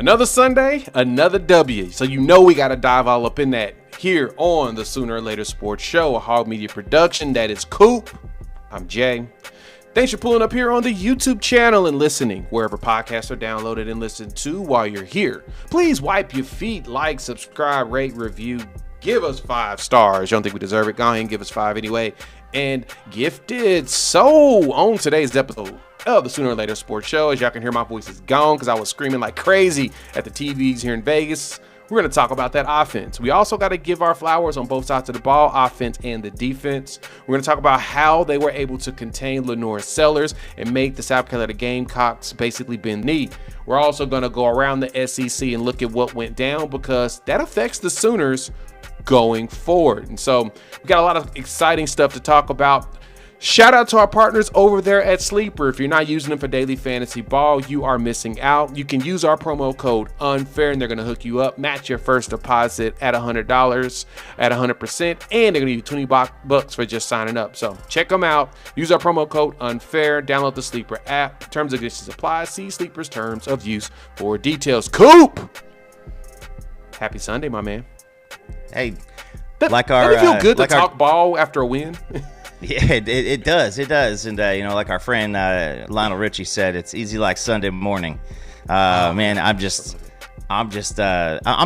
Another Sunday, another W. So you know we got to dive all up in that here on the Sooner or Later Sports Show, a Hog Media production. That is Coop. I'm Jay. Thanks for pulling up here on the YouTube channel and listening wherever podcasts are downloaded and listened to while you're here. Please wipe your feet, like, subscribe, rate, review, give us 5 stars. You don't think we deserve it? Go ahead and give us 5 anyway. And gifted. So on today's episode of the Sooner or Later Sports Show, as y'all can hear, my voice is gone because I was screaming like crazy at the TVs here in Vegas. We're going to talk about that offense. We also got to give our flowers on both sides of the ball, offense and the defense. We're going to talk about how they were able to contain Lenore Sellers and make the South Carolina Gamecocks basically bend knee. We're also going to go around the SEC and look at what went down because that affects the Sooners going forward. And so we got a lot of exciting stuff to talk about. Shout out to our partners over there at Sleeper. If you're not using them for daily fantasy ball, you are missing out. You can use our promo code UNFAIR and they're going to hook you up, match your first deposit at $100 at 100%, and they're going to give you 20 bucks for just signing up. So check them out. Use our promo code UNFAIR. Download the Sleeper app. Terms and conditions apply. See Sleeper's terms of use for details. Coop! Happy Sunday, my man. Hey, doesn't it feel good to talk ball after a win? Yeah, it does. It does. And, like our friend Lionel Richie said, it's easy like Sunday morning. Man, I'm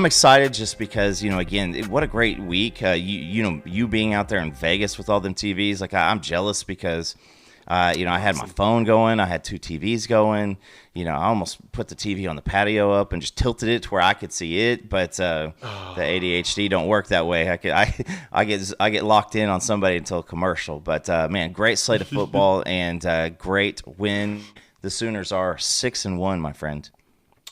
excited just because, again, what a great week. You being out there in Vegas with all them TVs, like I'm jealous because, I had my phone going. I had 2 TVs going. I almost put the TV on the patio up and just tilted it to where I could see it. But the ADHD don't work that way. I get locked in on somebody until a commercial. But man, great slate of football and great win. The Sooners are 6-1, my friend.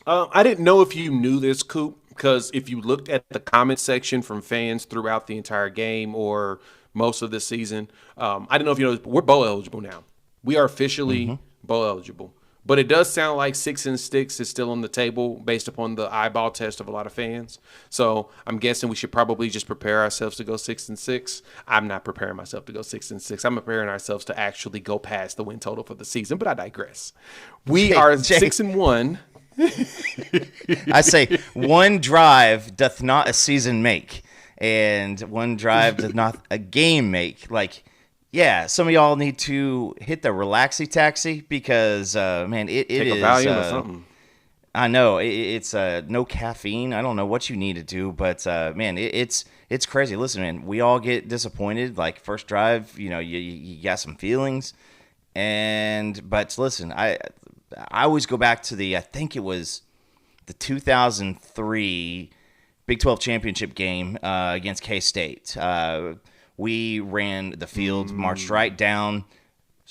I didn't know if you knew this, Coop, because if you looked at the comment section from fans throughout the entire game or most of this season, I didn't know if you know this, but we're bowl eligible now. We are officially bowl eligible. But it does sound like 6 and 6 is still on the table based upon the eyeball test of a lot of fans. So I'm guessing we should probably just prepare ourselves to go 6 and 6. I'm not preparing myself to go 6 and 6. I'm preparing ourselves to actually go past the win total for the season. But I digress. We are 6-1. I say one drive doth not a season make, and one drive doth not a game make. Like, yeah, some of y'all need to hit the relaxy taxi because, man, it Take is. A Valium or something. I know it's no caffeine. I don't know what you need to do, but man, it's crazy. Listen, man, we all get disappointed. Like first drive, you got some feelings, but listen, I always go back to I think it was the 2003 Big 12 championship game against K-State. We ran the field, marched right down,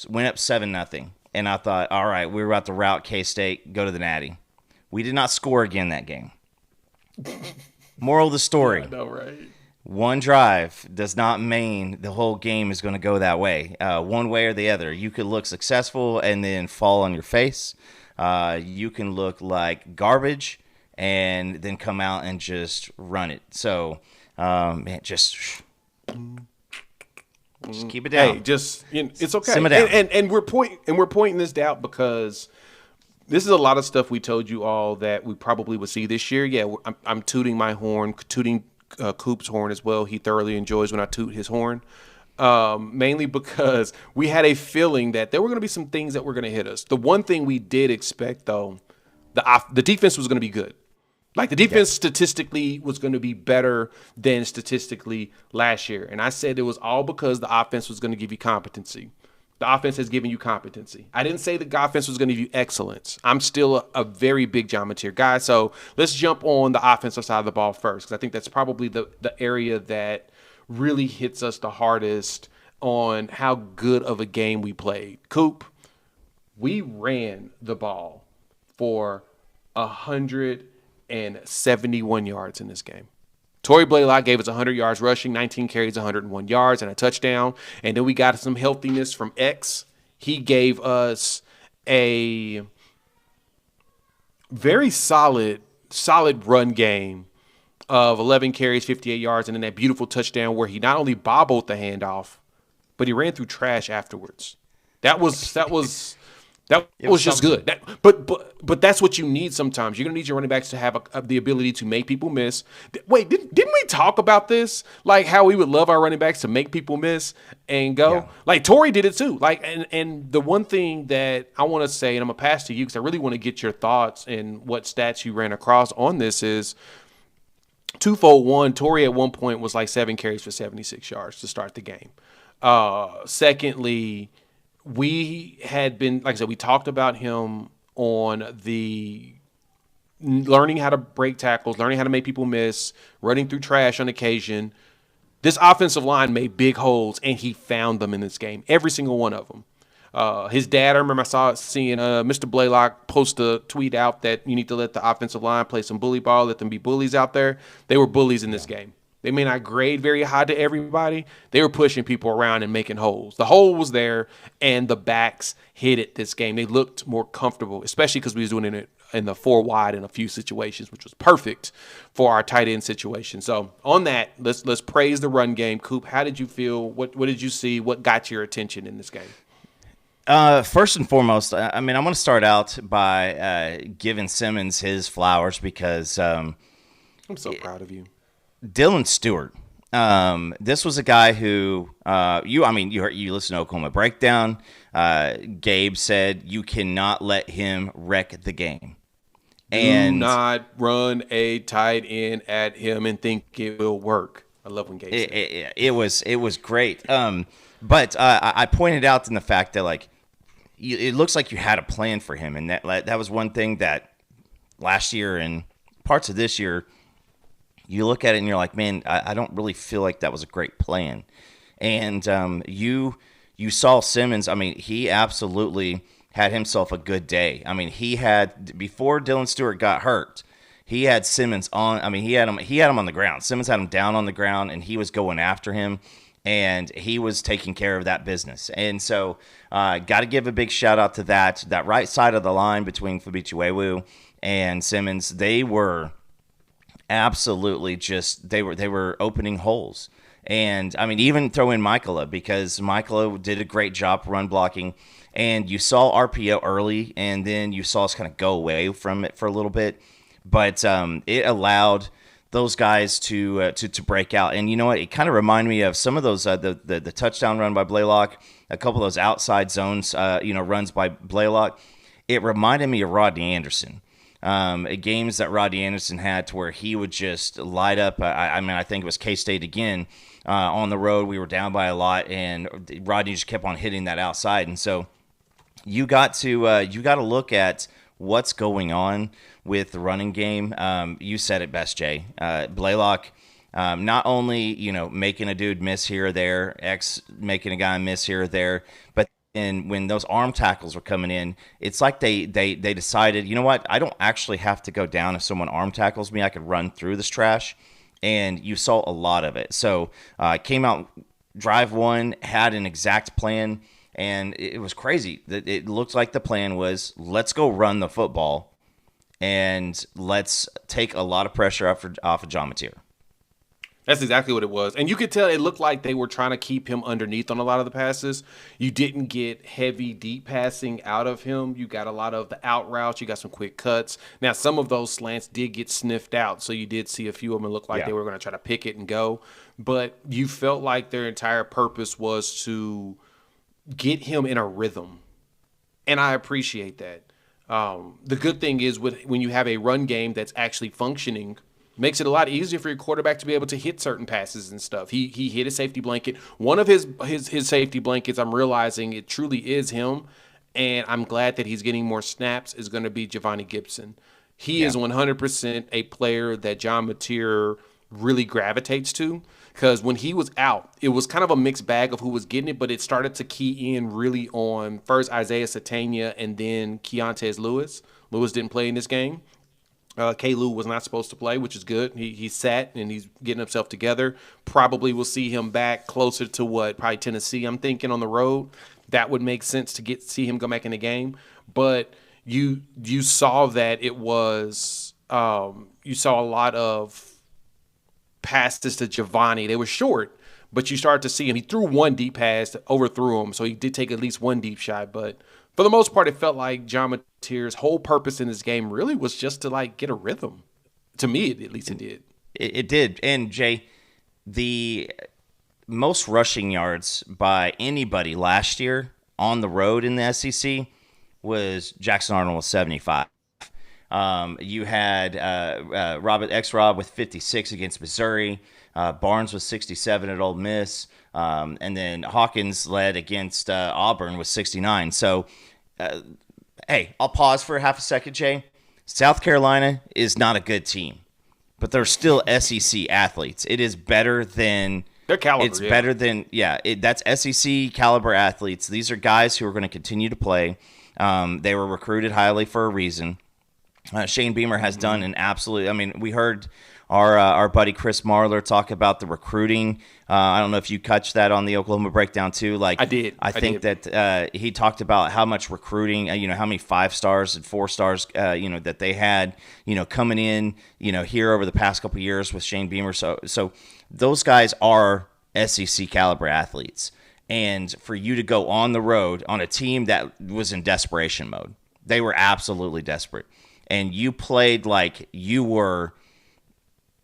went up 7-0. And I thought, all right, we're about to rout K-State, go to the Natty. We did not score again that game. Moral of the story. Yeah, I know, right? One drive does not mean the whole game is going to go that way. One way or the other. You could look successful and then fall on your face. You can look like garbage and then come out and just run it. So, man, just keep it down. Hey, it's okay. Simmer down. And we're pointing this out because this is a lot of stuff we told you all that we probably would see this year. Yeah, I'm tooting my horn, tooting Coop's horn as well. He thoroughly enjoys when I toot his horn. Mainly because we had a feeling that there were going to be some things that were going to hit us. The one thing we did expect, though, the defense was going to be good. Like the defense statistically was going to be better than statistically last year. And I said it was all because the offense was going to give you competency. The offense has given you competency. I didn't say the offense was going to give you excellence. I'm still a very big John Mateer guy. So let's jump on the offensive side of the ball first, because I think that's probably the area that really hits us the hardest on how good of a game we played. Coop, we ran the ball for 171 yards in this game. Tory Blaylock gave us 100 yards rushing, 19 carries, 101 yards, and a touchdown. And then we got some healthiness from X. He gave us a very solid run game of 11 carries, 58 yards, and then that beautiful touchdown where he not only bobbled the handoff, but he ran through trash afterwards. That was That It was was just something. good. But that's what you need sometimes. You're gonna need your running backs to have the ability to make people miss. Wait, didn't we talk about this? Like how we would love our running backs to make people miss and Yeah. go. Like Tory did it too. Like and the one thing that I want to say, and I'm gonna pass to you because I really want to get your thoughts and what stats you ran across on this is twofold. One, Tory at one point was like 7 carries for 76 yards to start the game. Secondly, we had been, like I said, we talked about him on the learning how to break tackles, learning how to make people miss, running through trash on occasion. This offensive line made big holes, and he found them in this game, every single one of them. His dad, I remember seeing Mr. Blaylock post a tweet out that you need to let the offensive line play some bully ball, let them be bullies out there. They were bullies in this game. They may not grade very high to everybody. They were pushing people around and making holes. The hole was there, and the backs hit it this game. They looked more comfortable, especially because we was doing it in the 4 wide in a few situations, which was perfect for our tight end situation. So on that, let's praise the run game. Coop, how did you feel? What did you see? What got your attention in this game? First and foremost, I mean, I'm going to start out by giving Simmons his flowers because I'm so proud of you. Dylan Stewart. This was a guy who you listen to Oklahoma Breakdown. Gabe said you cannot let him wreck the game. Do not run a tight end at him and think it will work. I love when Gabe said it was great. But I pointed out in the fact that like it looks like you had a plan for him, and that was one thing that last year and parts of this year. You look at it and you're like, man, I don't really feel like that was a great plan. And you saw Simmons. I mean, he absolutely had himself a good day. I mean, he had, before Dylan Stewart got hurt, he had Simmons on. I mean, he had him on the ground. Simmons had him down on the ground, and he was going after him, and he was taking care of that business. And so, got to give a big shout out to that right side of the line between Fabichuewu and Simmons. They were absolutely just they were opening holes. And I mean, even throw in Michaela, because Michaela did a great job run blocking, and you saw RPO early, and then you saw us kind of go away from it for a little bit, but it allowed those guys to break out. And you know what, it kind of reminded me of some of those the touchdown run by Blaylock, a couple of those outside zones runs by Blaylock. It reminded me of Rodney Anderson. Games that Rodney Anderson had to where he would just light up. I mean, I think it was K-State again on the road. We were down by a lot, and Rodney just kept on hitting that outside. And so you got to look at what's going on with the running game. You said it best, Jay. Blaylock, not only making a dude miss here or there, making a guy miss here or there, but and when those arm tackles were coming in, it's like they decided, you know what, I don't actually have to go down if someone arm tackles me. I could run through this trash, and you saw a lot of it. So came out, drive one, had an exact plan, and it was crazy. It looked like the plan was, let's go run the football, and let's take a lot of pressure off of John Mateer. That's exactly what it was. And you could tell it looked like they were trying to keep him underneath on a lot of the passes. You didn't get heavy, deep passing out of him. You got a lot of the out routes. You got some quick cuts. Now, some of those slants did get sniffed out, so you did see a few of them look like they were going to try to pick it and go. But you felt like their entire purpose was to get him in a rhythm. And I appreciate that. The good thing is when you have a run game that's actually functioning, makes it a lot easier for your quarterback to be able to hit certain passes and stuff. He hit a safety blanket. One of his safety blankets, I'm realizing it truly is him, and I'm glad that he's getting more snaps, is going to be Giovanni Gibson. He is 100% a player that John Mateer really gravitates to, because when he was out, it was kind of a mixed bag of who was getting it, but it started to key in really on first Isaiah Satania and then Keontez Lewis. Lewis didn't play in this game. K-Lou was not supposed to play, which is good. He sat, and he's getting himself together. Probably will see him back closer to probably Tennessee, I'm thinking, on the road. That would make sense to see him go back in the game. But you saw that it was you saw a lot of passes to Giovanni. They were short, but you started to see him. He threw one deep pass, overthrew him, so he did take at least one deep shot. But for the most part, it felt like John Mateer's whole purpose in this game really was just to like get a rhythm. To me, at least it did. It did. And Jay, the most rushing yards by anybody last year on the road in the SEC was Jackson Arnold with 75. You had Robert X-Rob with 56 against Missouri. Barnes was 67 at Ole Miss. And then Hawkins led against Auburn with 69. So, hey, I'll pause for half a second, Jay. South Carolina is not a good team, but they're still SEC athletes. It is better than their caliber. It's better than that's SEC caliber athletes. These are guys who are going to continue to play. They were recruited highly for a reason. Shane Beamer has done an absolute. I mean, we heard our buddy Chris Marler talk about the recruiting. I don't know if you catch that on the Oklahoma Breakdown too. Like I did. I think that he talked about how much recruiting. How many 5 stars and 4 stars. That they had. Coming in. Here over the past couple of years with Shane Beamer. So those guys are SEC caliber athletes. And for you to go on the road on a team that was in desperation mode, they were absolutely desperate. And you played like you were.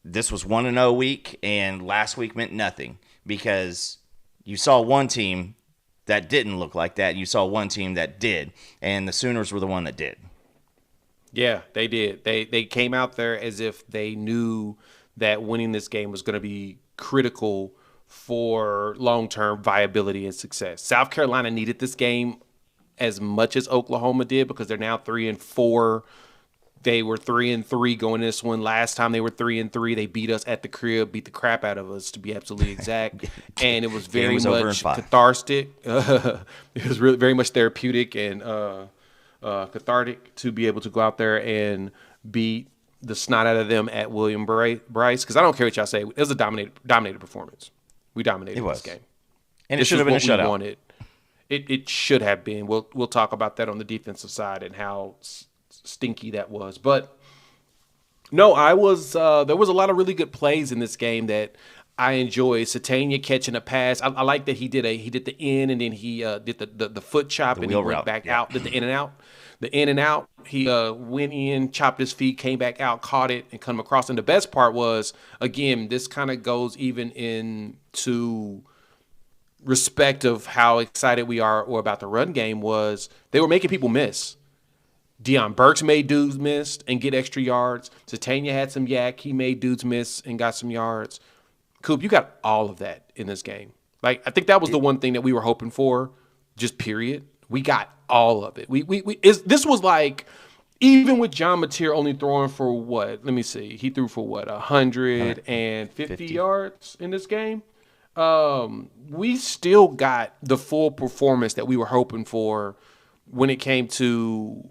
This was 1-0 week, and last week meant nothing because you saw one team that didn't look like that. And you saw one team that did, and the Sooners were the one that did. Yeah, they did. They came out there as if they knew that winning this game was going to be critical for long-term viability and success. South Carolina needed this game as much as Oklahoma did because they're now 3-4. They were 3-3 going this one. Last time they were 3-3, they beat us at the crib, beat the crap out of us to be absolutely exact. And it was very much cathartic. It was really very much therapeutic and cathartic to be able to go out there and beat the snot out of them at William Bryce. Because I don't care what y'all say, it was a dominated performance. We dominated this game, and it should have been a shutout. It should have been. We'll talk about that on the defensive side and how stinky that was. But no, I was there was a lot of really good plays in this game that I enjoyed. Satania catching a pass. I like that he did the in and then he did the foot chop and he went back out, did the in and out. The in and out, he went in, chopped his feet, came back out, caught it, and come across. And the best part was, again, this kind of goes even into respect of how excited we are or about the run game was they were making people miss. Deion Burks made dudes miss and get extra yards. Satania had some yak. He made dudes miss and got some yards. Coop, you got all of that in this game. Like, I think that was the one thing that we were hoping for, just period. We got all of it. This was like, even with John Mateer only throwing for what? Let me see. He threw for what? 150 yards in this game. We still got the full performance that we were hoping for when it came to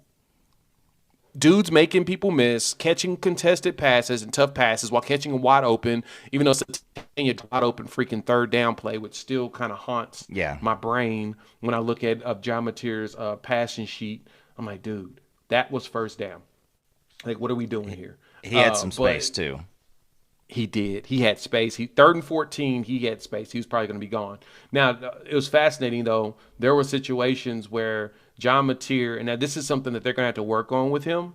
dudes making people miss, catching contested passes and tough passes while catching them wide open, even though Satania wide open freaking third down play, which still kind of haunts my brain when I look at John Mateer's passing sheet. I'm like, dude, that was first down. Like, what are we doing here? He had some space too. He did. He had space. 3rd and 14, he had space. He was probably going to be gone. Now, it was fascinating, though. There were situations where John Mateer, and now this is something that they're going to have to work on with him.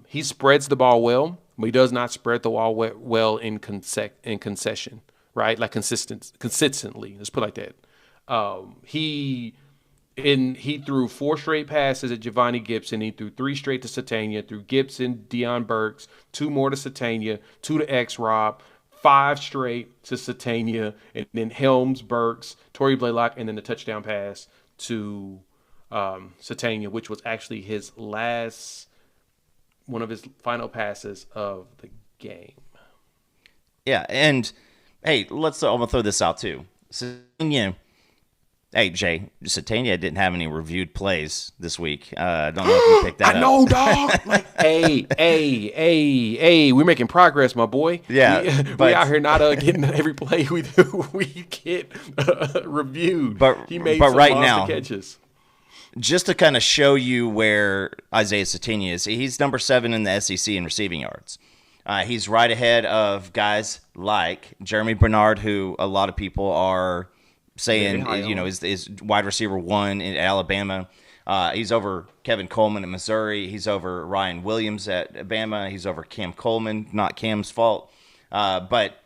He spreads the ball well, but he does not spread the ball well in concession, right? Like consistently. Let's put it like that. He threw 4 straight passes at Giovanni Gibson. He threw 3 straight to Satania, threw Gibson, Deion Burks, 2 more to Satania, 2 to X-Rob, 5 straight to Satania, and then Helms, Burks, Tory Blaylock, and then the touchdown pass to Satania, which was actually one of his final passes of the game. Yeah, and hey, I'm gonna throw this out too. Satania, hey Jay, Satania didn't have any reviewed plays this week. I don't know if you picked that up. I know, dog. Like, hey, we're making progress, my boy. Yeah, we out here not getting every play we do. We get reviewed. But he made some right monster now catches. Just to kind of show you where Isaiah Satania is, he's number 7 in the SEC in receiving yards. He's right ahead of guys like Jeremy Bernard, who a lot of people are saying is wide receiver 1 in Alabama. He's over Kevin Coleman at Missouri. He's over Ryan Williams at Bama. He's over Cam Coleman. Not Cam's fault. But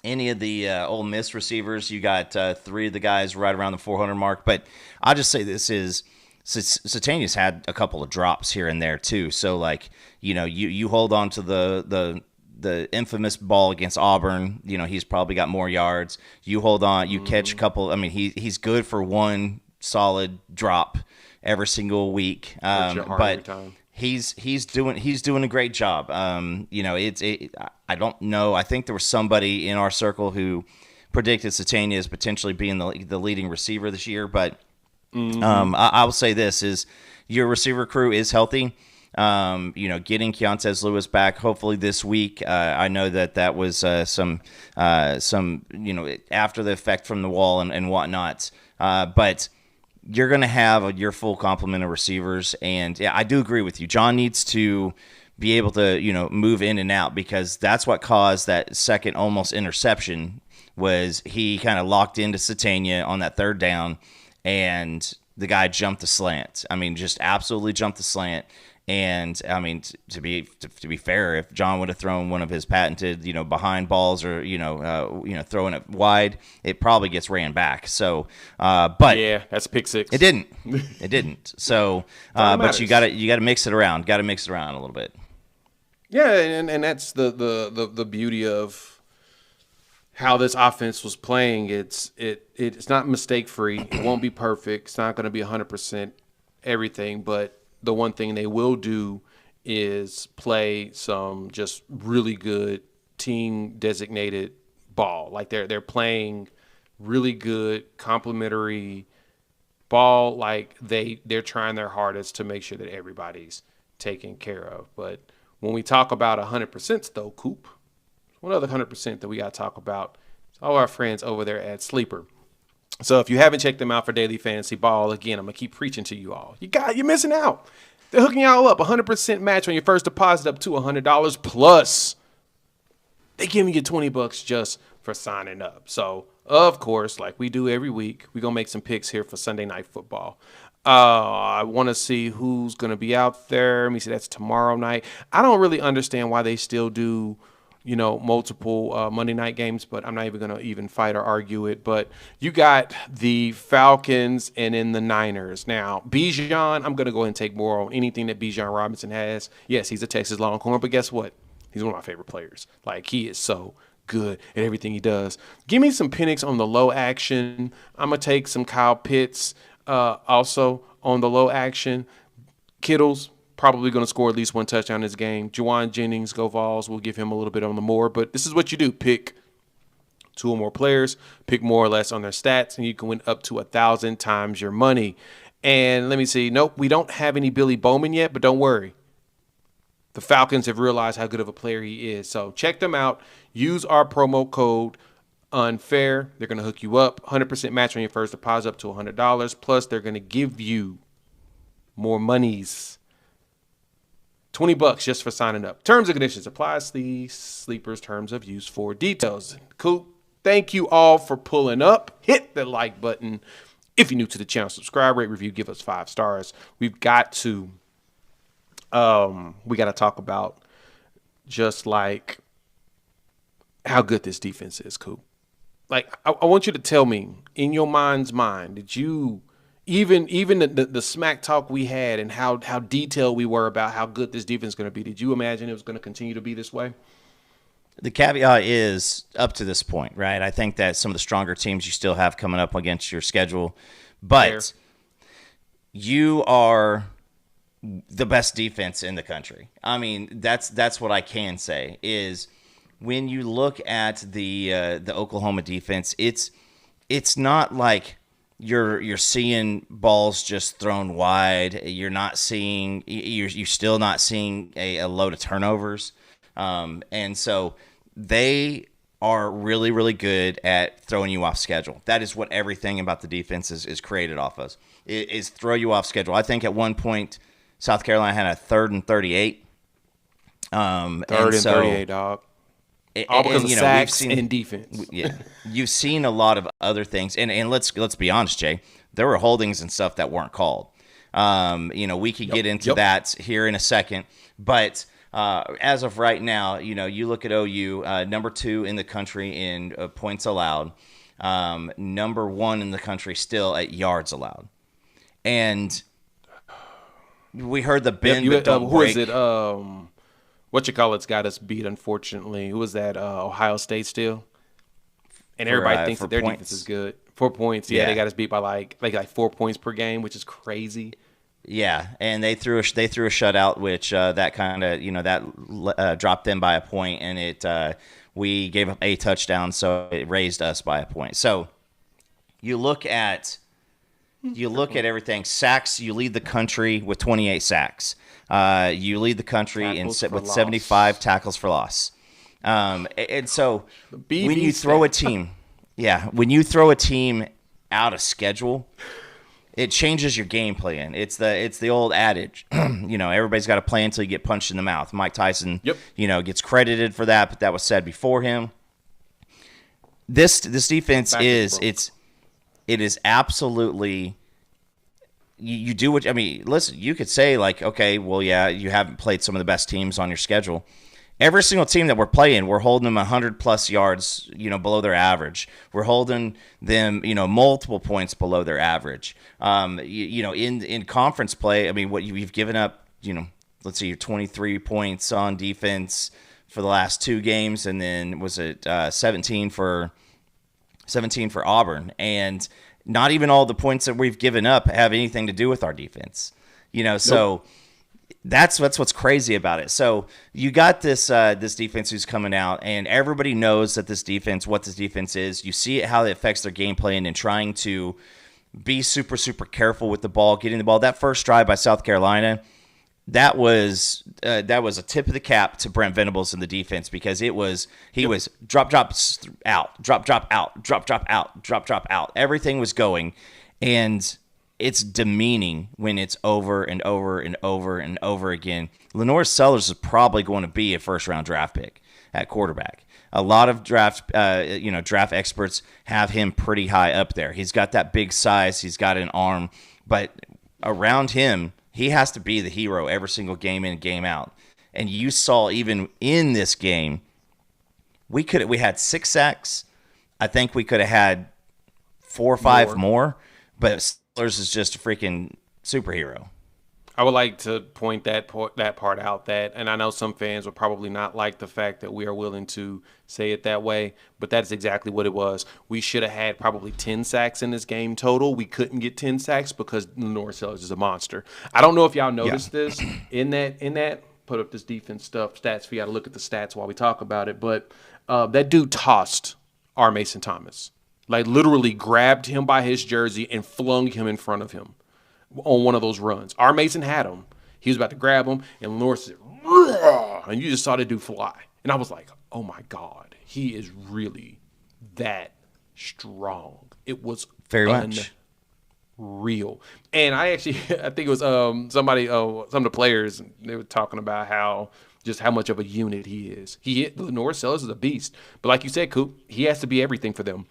any of the Ole Miss receivers, you got three of the guys right around the 400 mark. But I'll just say this is Satania's had a couple of drops here and there too. So like, you hold on to the infamous ball against Auburn. He's probably got more yards. You hold on, you catch a couple. I mean, he's good for one solid drop every single week. But he's doing a great job. I don't know. I think there was somebody in our circle who predicted Satania as potentially being the leading receiver this year. But I will say this is your receiver crew is healthy. Getting Keontez Lewis back hopefully this week. I know that was some after the effect from the wall and whatnot. But you're going to have your full complement of receivers. And yeah, I do agree with you. John needs to be able to, move in and out, because that's what caused that second almost interception. Was he kind of locked into Satania on that third down, and the guy jumped the slant. I mean, just absolutely jumped the slant. And I mean, to be fair, if John would have thrown one of his patented, behind balls or throwing it wide, it probably gets ran back. So, but yeah, that's pick six. It didn't. So, but you got to mix it around. Got to mix it around a little bit. Yeah, and that's the beauty of how this offense was playing. It's not mistake free. It won't be perfect. It's not going to be 100% everything, but the one thing they will do is play some just really good team designated ball. Like they're playing really good complementary ball. Like they're trying their hardest to make sure that everybody's taken care of. But when we talk about 100% though, Coop, one other 100% that we got to talk about is all our friends over there at Sleeper. So if you haven't checked them out for daily fantasy ball, again, I'm going to keep preaching to you all. You're missing out. They're hooking y'all up. 100% match on your first deposit up to $100 plus. They giving you $20 just for signing up. So, of course, like we do every week, we're going to make some picks here for Sunday Night Football. I want to see who's going to be out there. Let me see. That's tomorrow night. I don't really understand why they still do multiple Monday night games, but I'm not even going to even fight or argue it. But you got the Falcons and then the Niners. Now, Bijan, I'm going to go ahead and take more on anything that Bijan Robinson has. Yes, he's a Texas Longhorn, but guess what? He's one of my favorite players. Like, he is so good at everything he does. Give me some Penix on the low action. I'm going to take some Kyle Pitts also on the low action. Kittle's probably going to score at least one touchdown in this game. Juwan Jennings, go Vols. We'll give him a little bit on the more. But this is what you do. Pick two or more players. Pick more or less on their stats. And you can win up to 1,000 times your money. And let me see. Nope, we don't have any Billy Bowman yet. But don't worry. The Falcons have realized how good of a player he is. So check them out. Use our promo code UNFAIR. They're going to hook you up. 100% match on your first deposit up to $100. Plus, they're going to give you more monies. $20 just for signing up. Terms and conditions applies. The Sleepers terms of use for details. Cool. Thank you all for pulling up. Hit the like button. If you're new to the channel, subscribe, rate, review, give us 5 stars. We've got to talk about just like how good this defense is, Coop. Like I want you to tell me in your mind's mind, did you Even the smack talk we had and how detailed we were about how good this defense is going to be, did you imagine it was going to continue to be this way? The caveat is up to this point, right? I think that some of the stronger teams you still have coming up against your schedule, but Fair. You are the best defense in the country. I mean, that's what I can say is when you look at the Oklahoma defense, it's not like you're seeing balls just thrown wide. You're still not seeing a load of turnovers. And so they are really, really good at throwing you off schedule. That is what everything about the defense is created off of, is throw you off schedule. I think at one point South Carolina had a 3rd and 38. 3rd and 38, dog. All because of sacks and defense. Yeah, you've seen a lot of other things, and let's be honest, Jay. There were holdings and stuff that weren't called. We could get into that here in a second, but as of right now, you look at OU, number 2 in the country in points allowed, number 1 in the country still at yards allowed, and we heard the bend but don't break. Who is it? It's got us beat, unfortunately. Who was that? Ohio State still? And everybody thinks that their defense is good. 4 points. Yeah, they got us beat by like 4 points per game, which is crazy. Yeah, and they threw a shutout, which that kind of dropped them by a point, and we gave up a touchdown, so it raised us by a point. So you look at everything. Sacks, you lead the country with 28 sacks. You lead the country with 75 tackles for loss. And so when you throw a team, when you throw a team out of schedule, it changes your game plan. It's the old adage, everybody's got to play until you get punched in the mouth. Mike Tyson, gets credited for that, but that was said before him. This defense it is absolutely. You do what listen. You could say like, okay, well, yeah, you haven't played some of the best teams on your schedule. Every single team that we're playing, we're holding them 100+ yards, below their average. We're holding them, multiple points below their average. In conference play, what you've given up, let's see, you're 23 points on defense for the last 2 games, and then was it 17 for Auburn, and not even all the points that we've given up have anything to do with our defense. So that's what's crazy about it. So you got this defense who's coming out, and everybody knows that what this defense is. You see how it affects their game plan and trying to be super, super careful with the ball, getting the ball. That first drive by South Carolina, that was a tip of the cap to Brent Venables in the defense, because he was drop out, drop out, drop out. Everything was going, and it's demeaning when it's over and over and over and over again. Lenore Sellers is probably going to be a first-round draft pick at quarterback. A lot of draft experts have him pretty high up there. He's got that big size. He's got an arm, but around him, he has to be the hero every single game in and game out. And you saw even in this game, we had 6 sacks. I think we could have had 4 or 5 more, but Sellers is just a freaking superhero. I would like to point that part out, and I know some fans will probably not like the fact that we are willing to say it that way, but that's exactly what it was. We should have had probably 10 sacks in this game total. We couldn't get 10 sacks because Lenore Sellers is a monster. I don't know if y'all noticed this in that. Put up this defense stats for y'all to look at the stats while we talk about it, but that dude tossed R. Mason Thomas, like literally grabbed him by his jersey and flung him in front of him on one of those runs. R. Mason had him. He was about to grab him, and Lenore said, "Rah!" And you just saw the dude fly. And I was like, oh my God, he is really that strong. It was very much real. And I think it was some of the players, they were talking about how much of a unit he is. Lenore Sellers is a beast. But like you said, Coop, he has to be everything for them.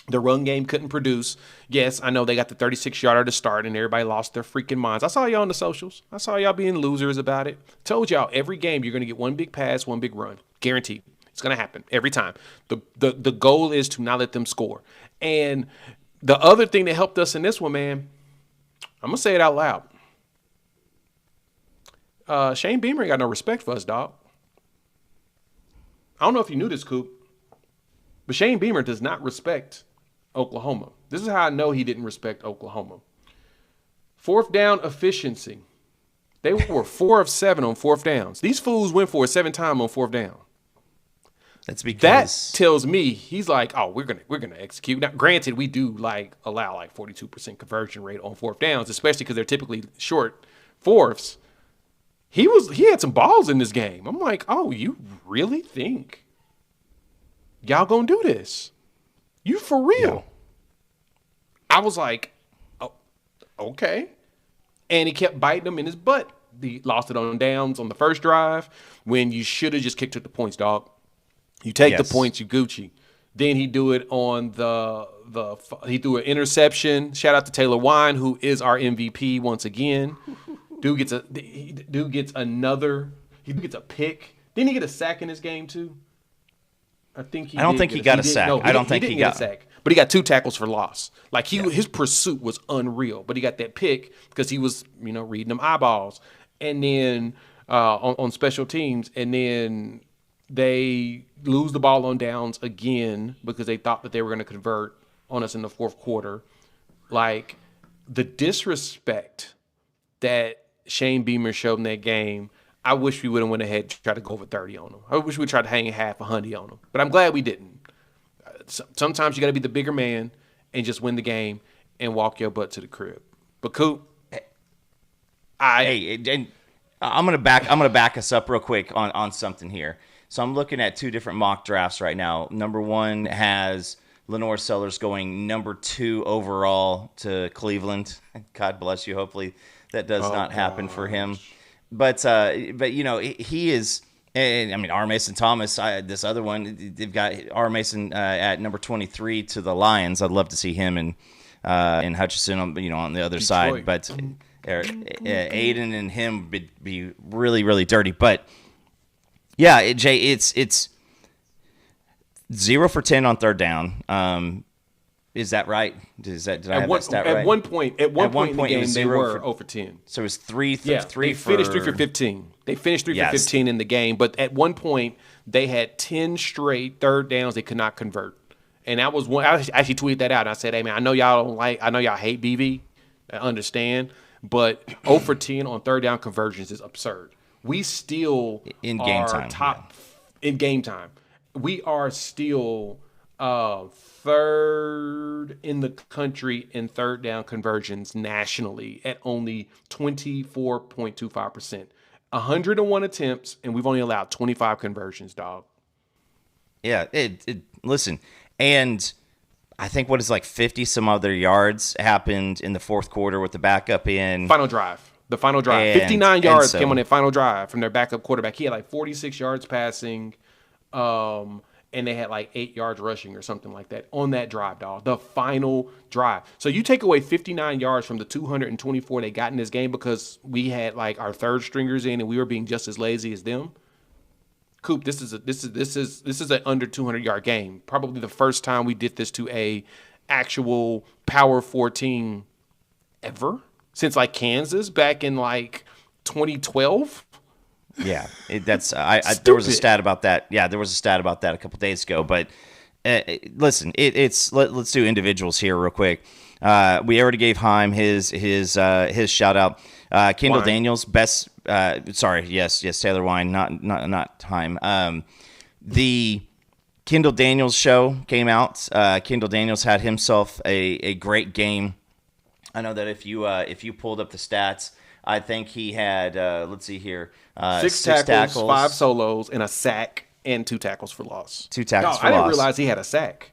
The run game couldn't produce. Yes, I know they got the 36-yarder to start, and everybody lost their freaking minds. I saw y'all on the socials. I saw y'all being losers about it. Told y'all every game you're going to get one big pass, one big run. Guaranteed. It's going to happen every time. The goal is to not let them score. And the other thing that helped us in this one, man, I'm going to say it out loud. Shane Beamer ain't got no respect for us, dog. I don't know if you knew this, Coop, but Shane Beamer does not respect Oklahoma. This is how I know he didn't respect Oklahoma. 4th down efficiency. They were 4 of 7 on 4th downs. These fools went for it 7 times on 4th down. That's because that tells me he's like, oh, we're gonna execute. Now, granted, we do allow 42% conversion rate on 4th downs, especially because they're typically short fourths. He had some balls in this game. I'm like, oh, you really think y'all gonna do this? You for real? Yeah. I was like, oh, okay. And he kept biting him in his butt. He lost it on downs on the first drive when you should have just took the points, dog. You take the points, you Gucci. Then he do it on he threw an interception. Shout out to Taylor Wine, who is our MVP once again. Dude gets a pick. Didn't he get a sack in this game too? I don't think he got a sack. No, I don't think he got a sack. But he got 2 tackles for loss. Like his pursuit was unreal. But he got that pick because he was, reading them eyeballs. And then on special teams, and then they lose the ball on downs again because they thought that they were going to convert on us in the fourth quarter. Like the disrespect that Shane Beamer showed in that game, I wish we would have went ahead and tried to go over 30 on them. I wish we tried to hang half a hundy on them. But I'm glad we didn't. Sometimes you got to be the bigger man and just win the game and walk your butt to the crib. But Coop, and I'm gonna back us up real quick on something here. So I'm looking at 2 different mock drafts right now. Number 1 has Lenore Sellers going number 2 overall to Cleveland. God bless you. Hopefully that does not happen for him. But he is. And I mean, R. Mason Thomas, this other one, they've got R. Mason at number 23 to the Lions. I'd love to see him and Hutchinson on the other side. But Aiden and him would be really, really dirty. But yeah, Jay, it's 0 for 10 on third down. Is that right? Did I have that stat right? At one point in the game, they were 0 for 10. So it was 3 they finished 3 for 15. They finished 3 for 15 in the game, but at one point they had 10 straight third downs they could not convert. And that was one. I actually tweeted that out. And I said, "Hey man, I know y'all hate BV. I understand, but 0 for 10 on third down conversions is absurd. We still in game time. In game time. We are still third in the country in third down conversions nationally at only 24.25%. 101 attempts, and we've only allowed 25 conversions, dog. Yeah, listen, and I think what is like 50 some other yards happened in the fourth quarter with the backup in. Final drive. The final drive. 59 yards came on that final drive from their backup quarterback. He had like 46 yards passing. And they had like 8 yards rushing or something like that on that drive, dog. The final drive. So you take away 59 yards from the 224 they got in this game because we had like our third stringers in and we were being just as lazy as them. Coop, this is an under 200-yard game. Probably the first time we did this to a actual Power 14 ever since like Kansas back in like 2012. Yeah, there was a stat about that. Yeah, there was a stat about that a couple days ago. But listen, let's do individuals here real quick. We already gave Heim his shout out. Kendall Wine. Daniels, best. Yes, Taylor Wine, not Heim. The Kendall Daniels show came out. Kendall Daniels had himself a great game. I know that if you pulled up the stats, I think he had, let's see here, 6 tackles, 5 solos, and a sack, and 2 tackles for loss. 2 tackles for loss. I didn't realize he had a sack.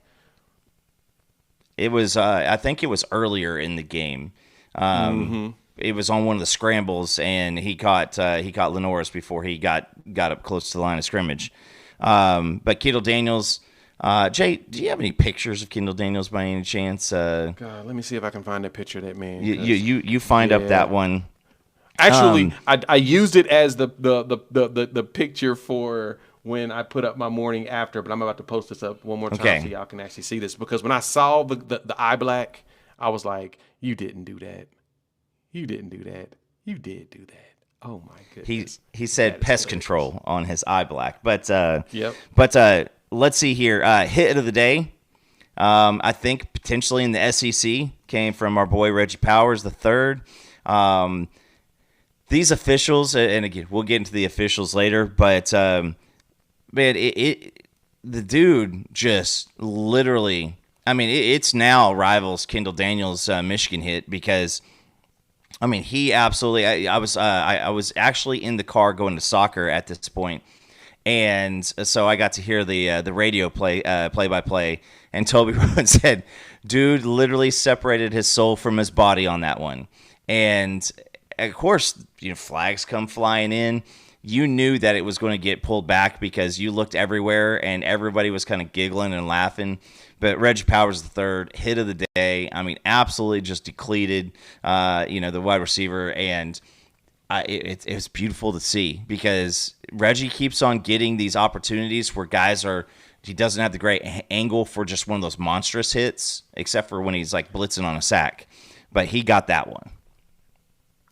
It was, I think it was earlier in the game. It was on one of the scrambles, and he caught Lenoris before he got up close to the line of scrimmage. But Kendall Daniels, Jay, do you have any pictures of Kendall Daniels by any chance? God, let me see if I can find a picture of that man. You find up that one. Actually, I used it as the picture for when I put up my morning after, but I'm about to post this up one more time so y'all can actually see this. Because when I saw the eye black, I was like, you didn't do that. You didn't do that. You did do that. Oh, my goodness. He said pest control on his eye black. But, yep. But let's see here. Hit of the day, I think potentially in the SEC, came from our boy Reggie Powers, the third. These officials, and again, we'll get into the officials later, but man, the dude just literally, I mean, it's now rivals Kendall Daniels' Michigan hit because, I mean, he absolutely. I was actually in the car going to soccer at this point, and so I got to hear the radio play by play, and Toby Rowan said, "Dude, literally separated his soul from his body on that one," and of course, flags come flying in. you knew that it was going to get pulled back because you looked everywhere and everybody was kind of giggling and laughing. But Reggie Powers III, hit of the day. I mean, absolutely just depleted, the wide receiver. And it was beautiful to see because Reggie keeps on getting these opportunities where he doesn't have the great angle for just one of those monstrous hits, except for when he's like blitzing on a sack. But he got that one.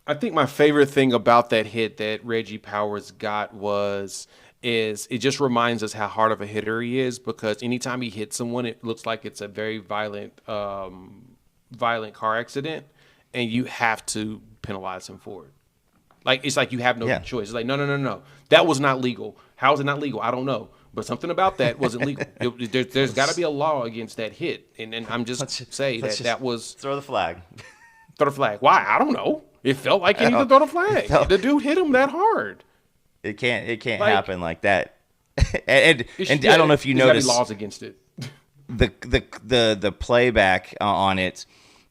I think my favorite thing about that hit that Reggie Powers got is it just reminds us how hard of a hitter he is, because anytime he hits someone, it looks like it's a very violent car accident, and you have to penalize him for it. Like, it's like you have no choice. It's like, no. That was not legal. How is it not legal? I don't know. But something about that wasn't legal. There's got to be a law against that hit. And I'm just saying that was... Throw the flag. Throw the flag. Why? I don't know. It felt like he needed to throw the flag. The dude hit him that hard. It can't happen like that. and I don't know if you noticed laws against it. The playback on it.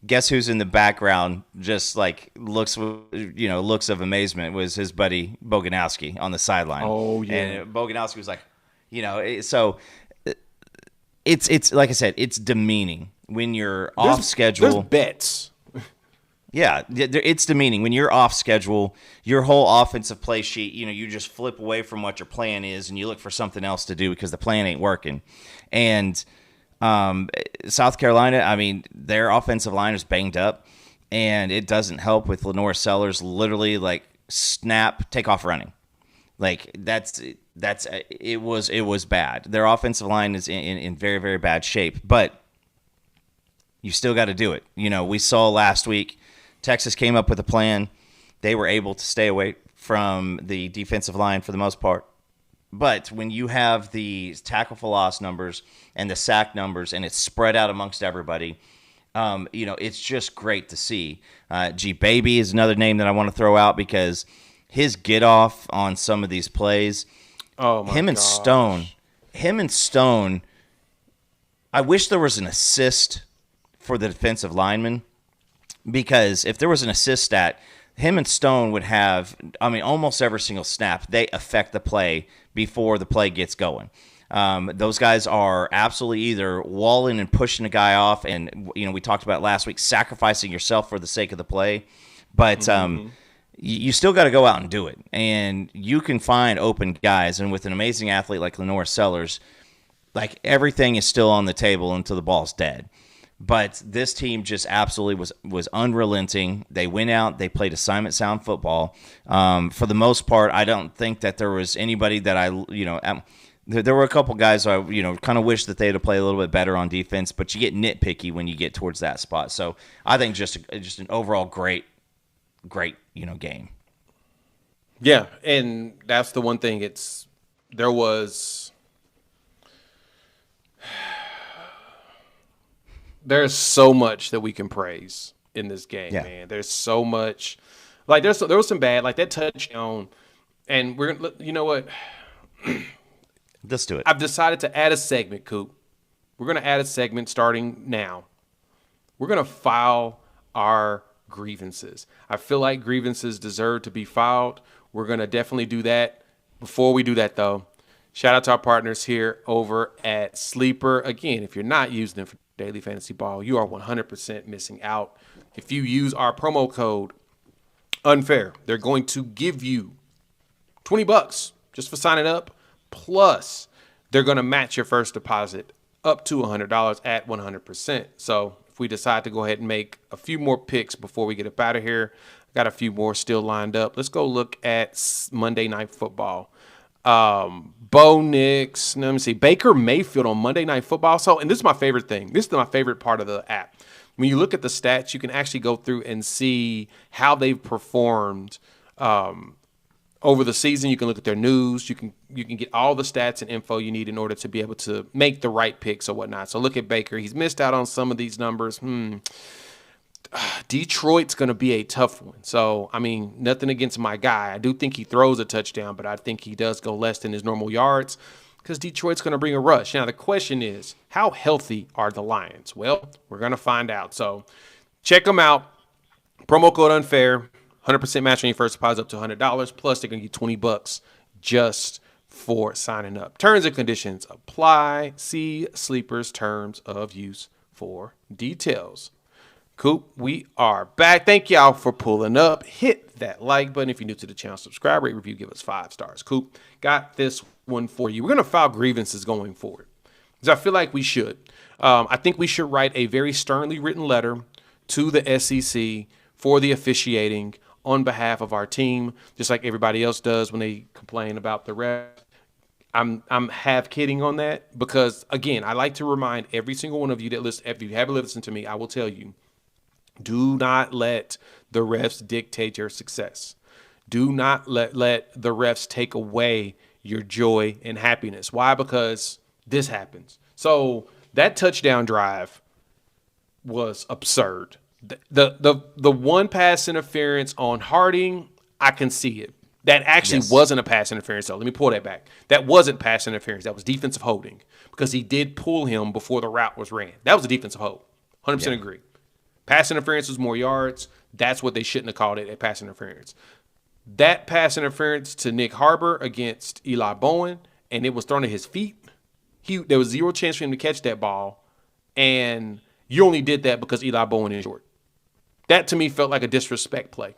Guess who's in the background? Just like looks of amazement was his buddy Boganowski on the sideline. Oh yeah, and Boganowski was like, so it's like I said, it's demeaning when you're off schedule. There's bets. Yeah, it's demeaning. When you're off schedule, your whole offensive play sheet, you just flip away from what your plan is and you look for something else to do because the plan ain't working. And South Carolina, I mean, their offensive line is banged up, and it doesn't help with Lenore Sellers literally like snap, take off running. Like it was bad. Their offensive line is in very, very bad shape, but you still got to do it. We saw last week, Texas came up with a plan. They were able to stay away from the defensive line for the most part. But when you have the tackle for loss numbers and the sack numbers and it's spread out amongst everybody, it's just great to see. G Baby is another name that I want to throw out because his get off on some of these plays. Oh my gosh. Him and Stone. I wish there was an assist for the defensive lineman, because if there was an assist stat, him and Stone would have, almost every single snap, they affect the play before the play gets going. Those guys are absolutely either walling and pushing a guy off, and we talked about last week, sacrificing yourself for the sake of the play. But you still got to go out and do it, and you can find open guys. And with an amazing athlete like Lenore Sellers, like everything is still on the table until the ball's dead. But this team just absolutely was unrelenting. They went out, they played assignment sound football. For the most part, I don't think that there was anybody that there were a couple guys I kind of wish that they had to play a little bit better on defense, but you get nitpicky when you get towards that spot. So I think just an overall great game. Yeah, and that's the one thing. There's so much that we can praise in this game, man. There's so much. Like there was some bad, like that touchdown, and we're gonna. You know what? Let's do it. I've decided to add a segment, Coop. We're gonna add a segment starting now. We're gonna file our grievances. I feel like grievances deserve to be filed. We're gonna definitely do that. Before we do that, though, shout out to our partners here over at Sleeper. Again, if you're not using them for daily fantasy ball, you are 100% missing out. If you use our promo code unfair, they're going to give you $20 just for signing up. Plus, they're going to match your first deposit up to $100 at 100%. So if we decide to go ahead and make a few more picks before we get up out of here, I got a few more still lined up. Let's go look at Monday Night Football. Bo Nix, let me see, Baker Mayfield on Monday Night Football. So, and this is my favorite thing. This is my favorite part of the app. When you look at the stats, you can actually go through and see how they've performed over the season. You can look at their news. You can get all the stats and info you need in order to be able to make the right picks or whatnot. So look at Baker. He's missed out on some of these numbers. Detroit's going to be a tough one. So, nothing against my guy. I do think he throws a touchdown, but I think he does go less than his normal yards because Detroit's going to bring a rush. Now, the question is, how healthy are the Lions? Well, we're going to find out. So, check them out. Promo code unfair. 100% match on your first deposit up to $100. Plus, they're going to give you $20 just for signing up. Terms and conditions apply. See Sleeper's terms of use for details. Coop, we are back. Thank y'all for pulling up. Hit that like button if you're new to the channel. Subscribe, rate, review, give us 5 stars. Coop, got this one for you. We're going to file grievances going forward because I feel like we should. I think we should write a very sternly written letter to the SEC for the officiating on behalf of our team, just like everybody else does when they complain about the ref. I'm half kidding on that because, again, I like to remind every single one of you that listen. If you haven't listened to me, I will tell you, do not let the refs dictate your success. Do not let the refs take away your joy and happiness. Why? Because this happens. So that touchdown drive was absurd. The one pass interference on Harding, I can see it. That actually wasn't a pass interference, though. Let me pull that back. That wasn't pass interference. That was defensive holding because he did pull him before the route was ran. That was a defensive hold. 100% agree. Pass interference was more yards. That's what they shouldn't have called it, a pass interference. That pass interference to Nick Harbor against Eli Bowen, and it was thrown at his feet. There was zero chance for him to catch that ball, and you only did that because Eli Bowen is short. That, to me, felt like a disrespect play.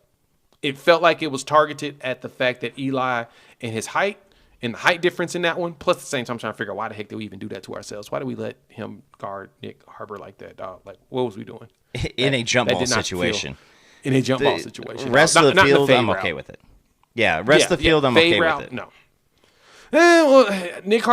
It felt like it was targeted at the fact that Eli and his height, and the height difference in that one, plus at the same time I'm trying to figure out why the heck did we even do that to ourselves? Why did we let him guard Nick Harbor like that, dog? Like, what was we doing? In a jump ball situation. In a jump ball situation. Rest of the field, I'm okay with it. Yeah, rest of the field, I'm okay with it. No. Well, Nick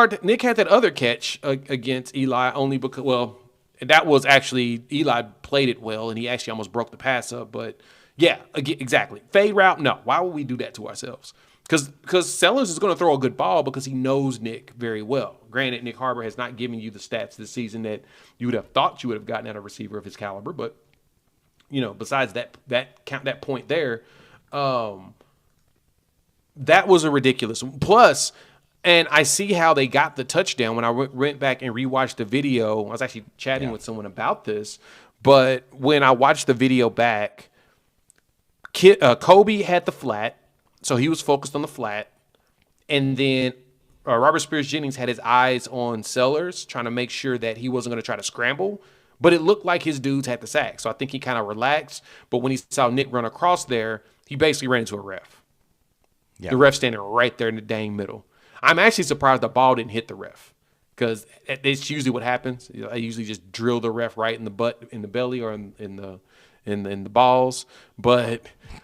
had that other catch against Eli only because, well, that was actually, Eli played it well, and he actually almost broke the pass up. But, yeah, exactly. Fade route, no. Why would we do that to ourselves? Because Sellers is going to throw a good ball because he knows Nick very well. Granted, Nick Harbor has not given you the stats this season that you would have thought you would have gotten out of a receiver of his caliber. But, you know, besides that point there, that was a ridiculous. Plus, and I see how they got the touchdown when I went back and rewatched the video. I was actually chatting with someone about this. But when I watched the video back, Kobe had the flat. So he was focused on the flat. And then Robert Spears-Jennings had his eyes on Sellers, trying to make sure that he wasn't going to try to scramble. But it looked like his dudes had the sack. So I think he kind of relaxed. But when he saw Nick run across there, he basically ran into a ref. Yeah. The ref standing right there in the dang middle. I'm actually surprised the ball didn't hit the ref. Because it's usually what happens. I usually just drill the ref right in the butt, in the belly, or in the balls. But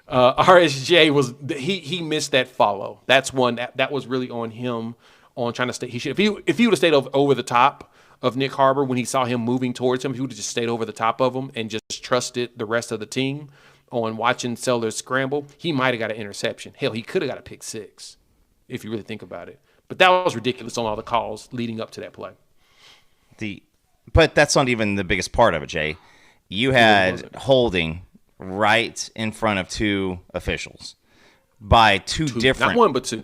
RSJ he missed that follow. That's one that was really on him on trying to stay. If he would have stayed over the top of Nick Harbor when he saw him moving towards him, he would have just stayed over the top of him and just trusted the rest of the team on watching Sellers scramble. He might have got an interception. Hell, he could have got a pick six if you really think about it. But that was ridiculous on all the calls leading up to that play. But that's not even the biggest part of it, Jay. You had holding right in front of two officials by two different, not one but two,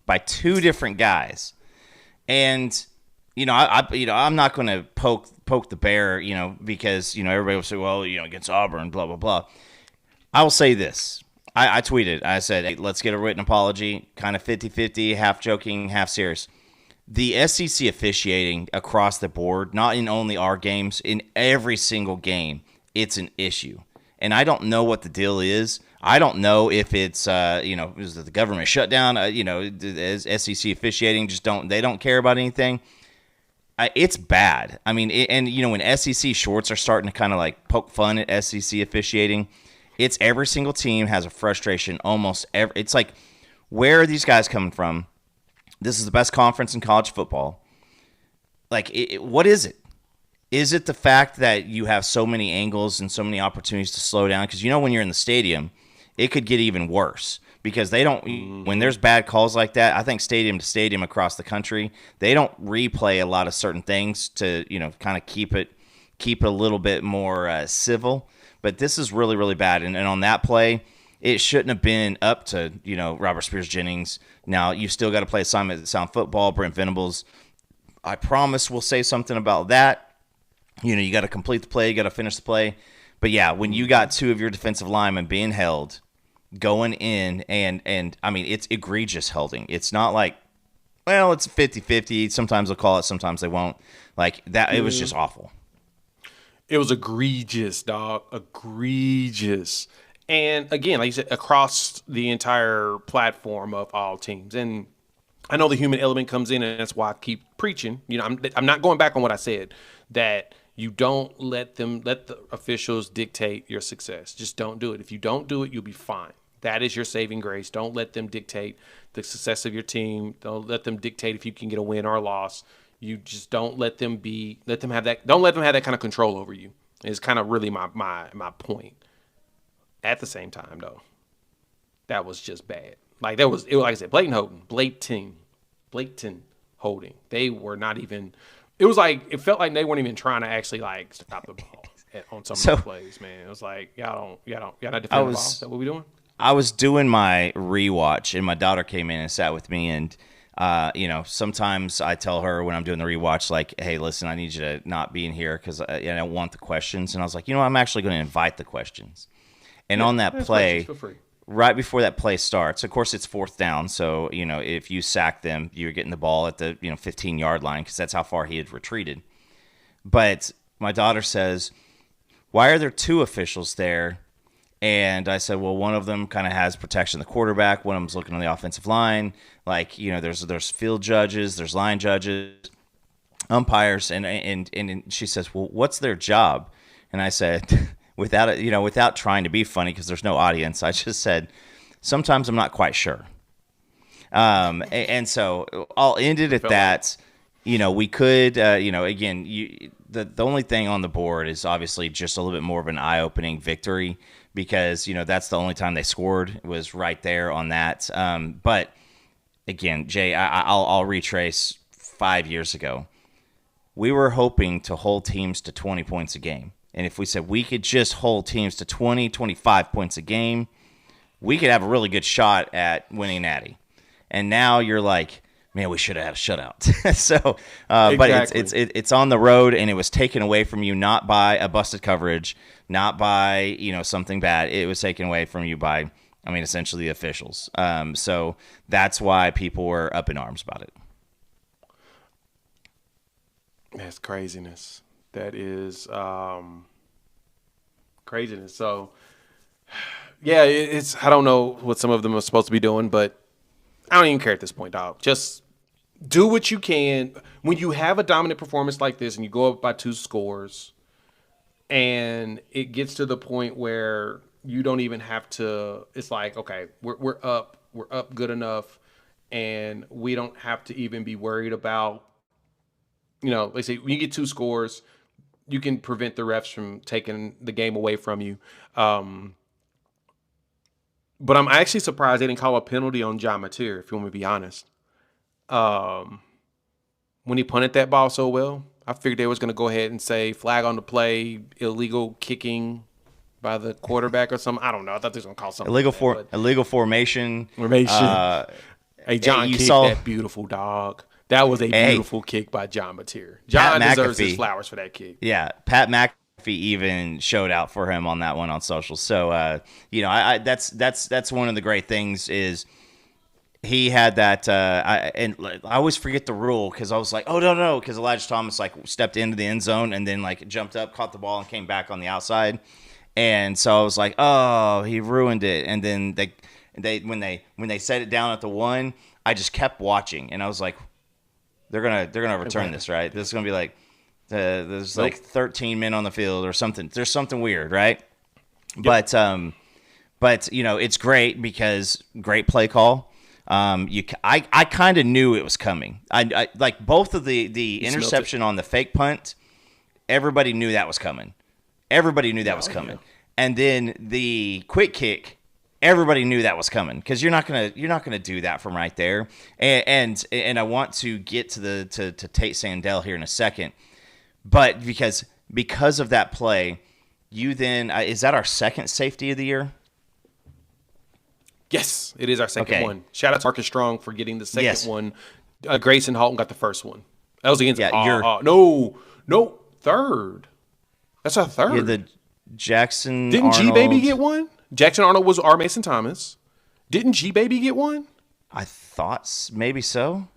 by two different guys, and I'm not going to poke the bear, because everybody will say, well, against Auburn, blah blah blah. I will say this. I tweeted. I said, hey, let's get a written apology, kind of 50-50, half joking, half serious. The SEC officiating across the board, not in only our games, in every single game, it's an issue. And I don't know what the deal is. I don't know if it's, is it the government shutdown? As SEC officiating they don't care about anything. It's bad. I mean, when SEC shorts are starting to kind of like poke fun at SEC officiating, it's every single team has a frustration almost every. It's like, where are these guys coming from? This is the best conference in college football. Like, what is it? Is it the fact that you have so many angles and so many opportunities to slow down? Because when you're in the stadium, it could get even worse because they don't. When there's bad calls like that, I think stadium to stadium across the country, they don't replay a lot of certain things to kind of keep it a little bit more civil. But this is really, really bad. And on that play, it shouldn't have been up to, Robert Spears-Jennings. Now, you still got to play assignment sound football. Brent Venables, I promise we'll say something about that. You got to complete the play. You got to finish the play. But, yeah, when you got two of your defensive linemen being held going in, and I mean, it's egregious holding. It's not like, well, it's 50-50. Sometimes they'll call it, sometimes they won't. Like that, it was just awful. It was egregious, dog. Egregious. And again, like you said, across the entire platform of all teams. And I know the human element comes in, and that's why I keep preaching. You know, I'm not going back on what I said, that you don't let the officials dictate your success. Just don't do it. If you don't do it, you'll be fine. That is your saving grace. Don't let them dictate the success of your team. Don't let them dictate if you can get a win or a loss. You just don't let them have that kind of control over you. Is kind of really my point. At the same time, though, that was just bad. Like like I said, blatant holding. They were not even. It felt like they weren't even trying to actually like stop the ball on some of the plays. Man, it was like y'all not defending the ball. Is that what we doing? I was doing my rewatch, and my daughter came in and sat with me, and sometimes I tell her when I'm doing the rewatch, like, hey, listen, I need you to not be in here because I don't want the questions. And I was like, I'm actually going to invite the questions. And on that play, right before that play starts, of course, it's 4th down. So, if you sack them, you're getting the ball at the 15-yard line because that's how far he had retreated. But my daughter says, why are there 2 officials there? And I said, well, one of them kind of has protection of the quarterback. One of them's looking on the offensive line. Like, there's field judges, there's line judges, umpires. And she says, well, what's their job? And I said, without trying to be funny, because there's no audience, I just said, sometimes I'm not quite sure. And so I'll end it at that. We could, again, the only thing on the board is obviously just a little bit more of an eye-opening victory, because, that's the only time they scored was right there on that. But again, Jay, I'll retrace 5 years ago. We were hoping to hold teams to 20 points a game. And if we said we could just hold teams to 20, 25 points a game, we could have a really good shot at winning Natty. And now you're like, man, we should have had a shutout. So, exactly. But it's on the road, and it was taken away from you not by a busted coverage, not by something bad. It was taken away from you by, essentially the officials. So that's why people were up in arms about it. That's craziness. That is craziness. So, yeah, I don't know what some of them are supposed to be doing, but I don't even care at this point, dog. Just do what you can. When you have a dominant performance like this and you go up by 2 scores and it gets to the point where you don't even have to, it's like, okay, we're up good enough, and we don't have to even be worried about, they say when you get 2 scores, you can prevent the refs from taking the game away from you. But I'm actually surprised they didn't call a penalty on John Mateer, if you want me to be honest. When he punted that ball so well, I figured they was going to go ahead and say flag on the play, illegal kicking by the quarterback or something. I don't know. I thought they was going to call something illegal formation. Hey, John kicked that beautiful, dog. That was a beautiful kick by John Mateer. John deserves his flowers for that kick. Yeah, Pat McAfee even showed out for him on that one on social. So, that's one of the great things is he had that. I always forget the rule because I was like, oh no, because Elijah Thomas stepped into the end zone and then jumped up, caught the ball, and came back on the outside. And so I was like, oh, he ruined it. And then when they set it down at the 1, I just kept watching, and I was like, they're gonna return this, right? This is gonna be there's 13 men on the field or something. There's something weird, right? Yep. But it's great because great play call. I kind of knew it was coming. I like both of the interception on the fake punt. Everybody knew that was coming. Yeah. And then the quick kick. Everybody knew that was coming because you're not gonna do that from right there. And I want to get to Tate Sandell here in a second, but because of that play, you then is that our second safety of the year? Yes, it is our second one. Shout out to Markus Strong for getting the second one. Grayson Halton got the first one. That was against third. That's our third. Yeah, the Jackson didn't Arnold. G Baby get one? Jackson Arnold was R. Mason Thomas. Didn't G Baby get one? I thought maybe so.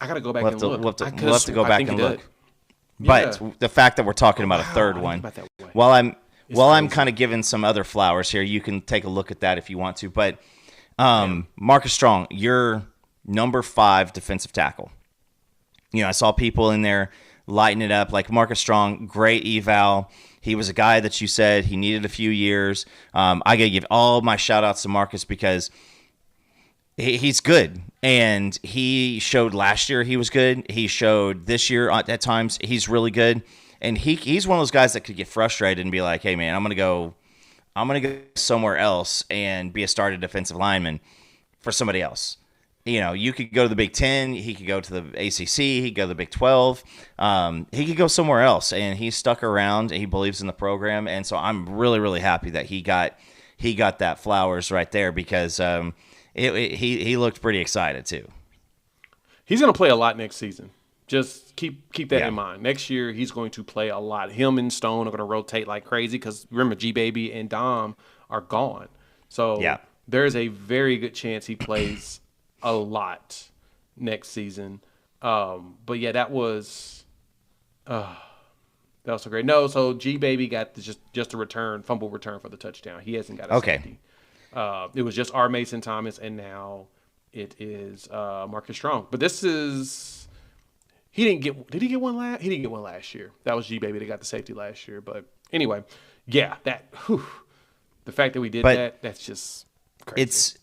I gotta go back and look. We'll have to go back and look. Yeah. But the fact that we're talking about a third one, while I'm kind of giving some other flowers here, you can take a look at that if you want to. But Markus Strong, you're number 5 defensive tackle. I saw people in there lighting it up. Like Markus Strong, great eval. He was a guy that you said he needed a few years. I got to give all my shout-outs to Markus because he's good. And he showed last year he was good. He showed this year at times he's really good. And he's one of those guys that could get frustrated and be like, hey, man, I'm going to go somewhere else and be a starting defensive lineman for somebody else. You could go to the Big Ten. He could go to the ACC. He could go to the Big 12. He could go somewhere else, and he stuck around. And he believes in the program, and so I'm really, really happy that he got that flowers right there because he looked pretty excited too. He's going to play a lot next season. Just keep that in mind. Next year, he's going to play a lot. Him and Stone are going to rotate like crazy because remember, G Baby and Dom are gone, so there's a very good chance he plays a lot next season. But yeah, that was so great. No, so G Baby got just a fumble return for the touchdown. He hasn't got a safety. It was just R. Mason Thomas, and now it is Markus Strong. But this is did he get one last? He didn't get one last year. That was G Baby that got the safety last year. But anyway, yeah, the fact that we did that's just crazy.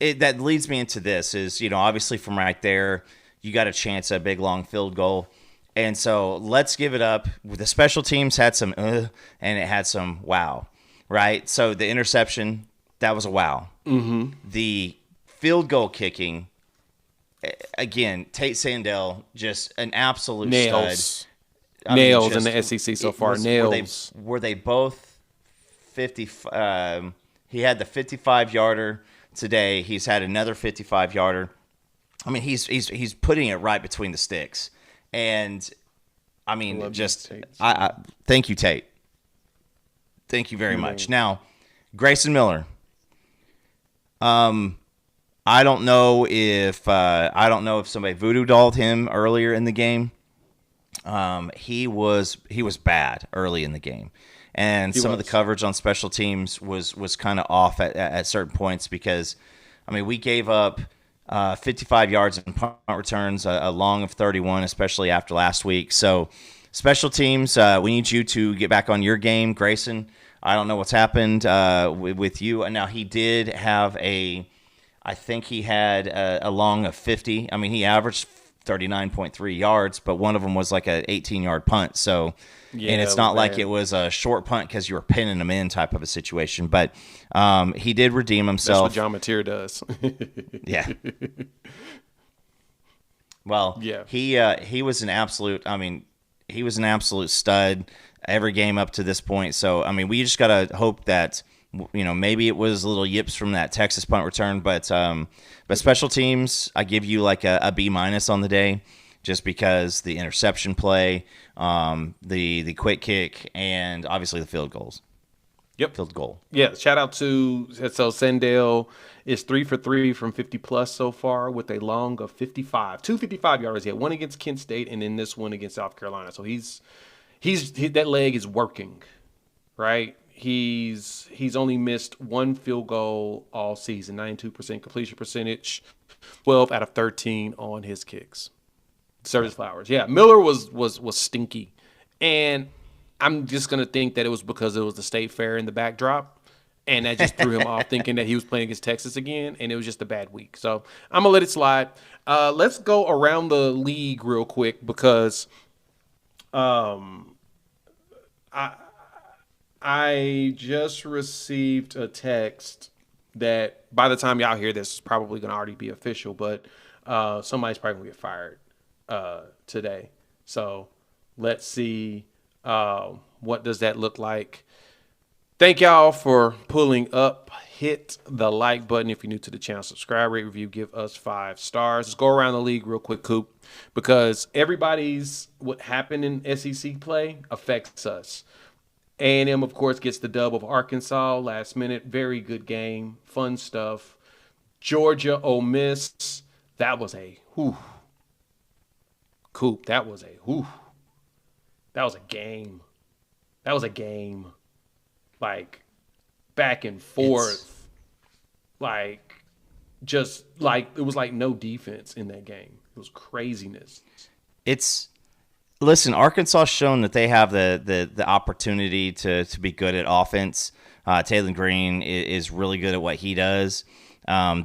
That leads me into this is, obviously from right there, you got a chance at a big, long field goal. And so let's give it up. The special teams had some and it had some wow, right? So the interception, that was a wow. Mm-hmm. The field goal kicking, again, Tate Sandell, just an absolute stud. Nails in the SEC so far. Nails. Were they both 50? He had the 55-yarder. Today, he's had another 55-yarder. I mean, he's putting it right between the sticks, and I mean, I thank you, Tate. Thank you very much. Now, Grayson Miller. I don't know if somebody voodoo dolled him earlier in the game. He was bad early in the game. And some of the coverage on special teams was kind of off at certain points because, I mean, we gave up 55 yards in punt returns, a long of 31, especially after last week. So special teams, we need you to get back on your game. Grayson, I don't know what's happened with you. And now he did have I think he had a long of 50. I mean, he averaged 39.3 yards, but one of them was like an 18-yard punt. So. Yeah, and it's not like it was a short punt because you were pinning him in type of a situation. But he did redeem himself. That's what John Mateer does. Yeah. Well, he was an absolute – I mean, he was an absolute stud every game up to this point. So, I mean, we just got to hope that, maybe it was little yips from that Texas punt return. But special teams, I give you like a B- on the day. Just because the interception play, the quick kick, and obviously the field goals. Yep. Field goal. Yeah, shout out to Sandell is 3 for 3 from 50+ so far with a long of 55. 2 55-yarders. He had one against Kent State and then this one against South Carolina. So he's that leg is working, right? He's only missed one field goal all season, 92% completion percentage, 12 out of 13 on his kicks. Service flowers. Yeah, Miller was stinky. And I'm just going to think that it was because it was the State Fair in the backdrop. And that just threw him off thinking that he was playing against Texas again. And it was just a bad week. So I'm going to let it slide. Let's go around the league real quick because I just received a text that by the time y'all hear this is probably going to already be official. But somebody's probably going to get fired today. So let's see what does that look like. Thank y'all for pulling up. Hit the like button if you're new to the channel. Subscribe, rate, review, give us 5 stars. Let's go around the league real quick, Coop, because everybody's what happened in SEC play affects us. A&M, of course, gets the dub of Arkansas last minute. Very good game. Fun stuff. Georgia, Ole Miss. That was a whew. Coop, that was a whew. That was a game. That was a game. Like, back and forth. Like, just like, it was like no defense in that game. It was craziness. Listen, Arkansas's shown that they have the opportunity to be good at offense. Taylor Green is really good at what he does.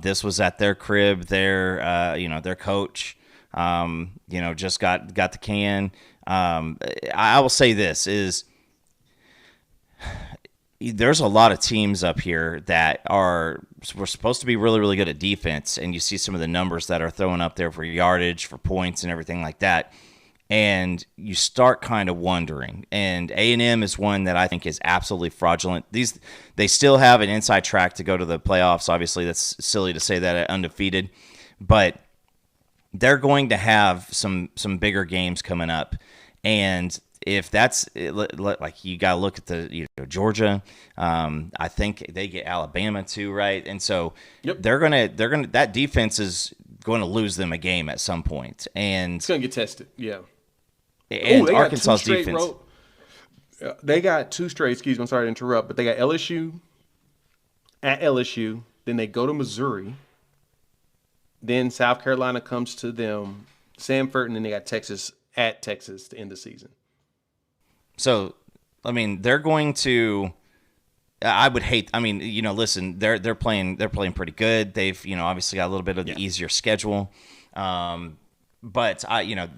This was at their crib. Their coach, just got the can. I will say this is there's a lot of teams up here that we're supposed to be really, really good at defense, and you see some of the numbers that are thrown up there for yardage, for points, and everything like that. And you start kind of wondering. And A&M is one that I think is absolutely fraudulent. They still have an inside track to go to the playoffs. Obviously, that's silly to say that at undefeated, but they're going to have some bigger games coming up. And if that's like, you got to look at Georgia. I think they get Alabama too, right? And so they're gonna that defense is going to lose them a game at some point, and it's going to get tested. Yeah. And Arkansas's defense. They got two straight. Excuse me, I'm sorry to interrupt, but they got LSU at LSU. Then they go to Missouri. Then South Carolina comes to them, Samford, and then they got Texas at Texas to end the season. So, I mean, they're going to. I would hate. I mean, listen, they're playing pretty good. They've obviously got a little bit of the easier schedule. But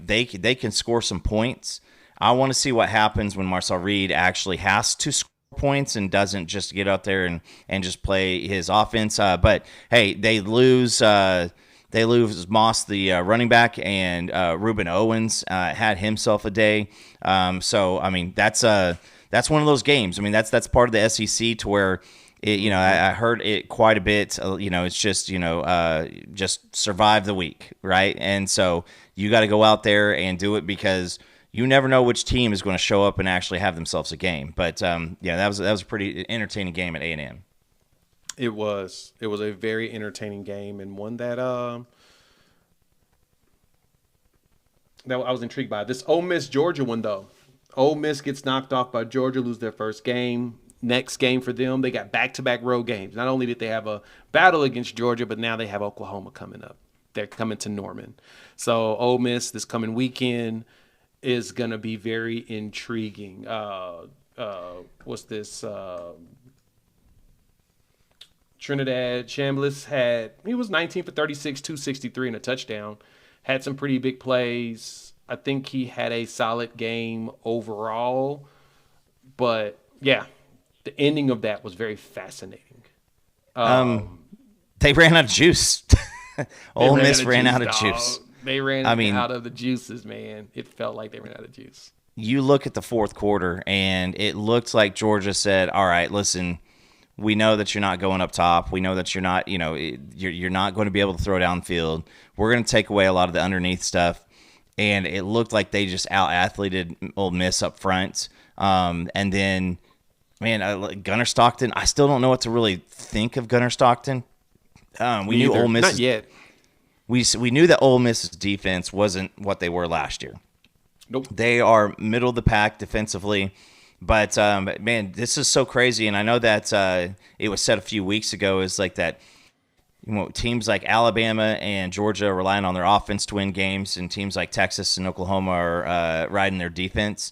they can score some points. I want to see what happens when Marcel Reed actually has to score points and doesn't just get out there and just play his offense. But hey, they lose Moss, the running back, and Reuben Owens had himself a day. So I mean, that's one of those games. I mean, that's part of the SEC to where. I heard it quite a bit. It's just just survive the week, right? And so you got to go out there and do it because you never know which team is going to show up and actually have themselves a game. But that was a pretty entertaining game at A&M. It was a very entertaining game and one that I was intrigued by. This Ole Miss Georgia one though. Ole Miss gets knocked off by Georgia, lose their first game. Next game for them, they got back-to-back road games. Not only did they have a battle against Georgia, but now they have Oklahoma coming up. They're coming to Norman. So Ole Miss this coming weekend is going to be very intriguing. What's this? Trinidad Chambliss he was 19 for 36, 263 and a touchdown. Had some pretty big plays. I think he had a solid game overall. But, yeah. The ending of that was very fascinating. They ran out of juice. Ole Miss ran out of juice. They ran out of the juices, man. It felt like they ran out of juice. You look at the fourth quarter, and it looked like Georgia said, all right, listen, we know that you're not going up top. We know that you're not, you're not going to be able to throw downfield. We're going to take away a lot of the underneath stuff. And it looked like they just out-athleted Ole Miss up front. And then... Man, Gunnar Stockton. I still don't know what to really think of Gunnar Stockton. We knew Ole Miss. Not yet. We knew that Ole Miss's defense wasn't what they were last year. Nope. They are middle of the pack defensively, but man, this is so crazy. And I know that it was said a few weeks ago is like that. Teams like Alabama and Georgia are relying on their offense to win games, and teams like Texas and Oklahoma are riding their defense.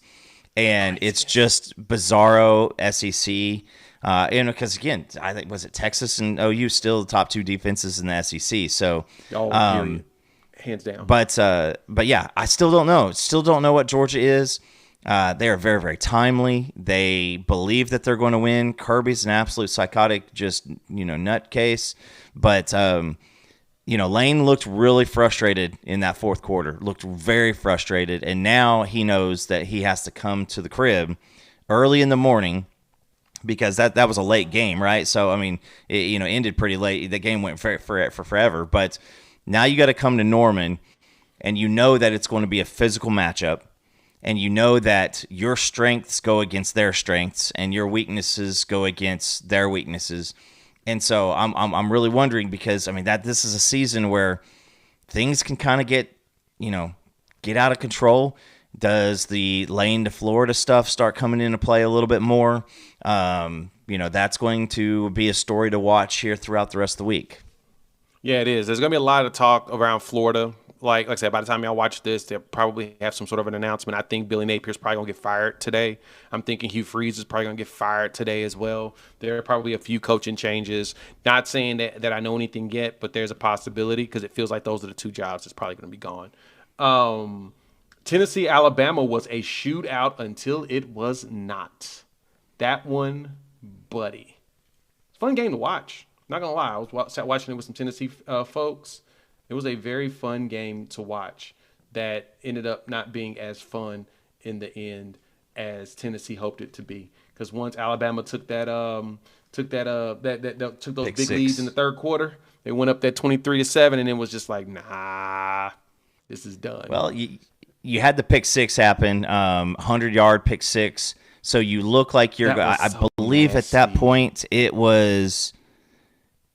And it's just bizarro SEC. Because, again, I think, was it Texas and OU still the top two defenses in the SEC? So, hands down. But yeah, I still don't know. Still don't know what Georgia is. They are very, very timely. They believe that they're going to win. Kirby's an absolute psychotic, just, nutcase. But, Lane looked really frustrated in that fourth quarter, looked very frustrated. And now he knows that he has to come to the crib early in the morning because that was a late game, right? So, I mean, it ended pretty late. The game went for forever. But now you got to come to Norman, and you know that it's going to be a physical matchup. and you know that your strengths go against their strengths and your weaknesses go against their weaknesses. And so I'm really wondering, because I mean that this is a season where things can kind of get out of control. Does the Lane to Florida stuff start coming into play a little bit more? That's going to be a story to watch here throughout the rest of the week. Yeah, it is. There's going to be a lot of talk around Florida. Like I said, by the time y'all watch this, they'll probably have some sort of an announcement. I think Billy Napier's probably going to get fired today. I'm thinking Hugh Freeze is probably going to get fired today as well. There are probably a few coaching changes. Not saying that I know anything yet, but there's a possibility, because it feels like those are the two jobs that's probably going to be gone. Tennessee, Alabama was a shootout until it was not. That one, buddy. It's a fun game to watch. Not going to lie. I was watching it with some Tennessee folks. It was a very fun game to watch that ended up not being as fun in the end as Tennessee hoped it to be. Because once Alabama took those big leads in the third quarter, they went up that 23-7, and it was just like, nah, this is done. Well, you had the pick six happen, 100-yard pick six. So you look like you're. I believe at that point it was.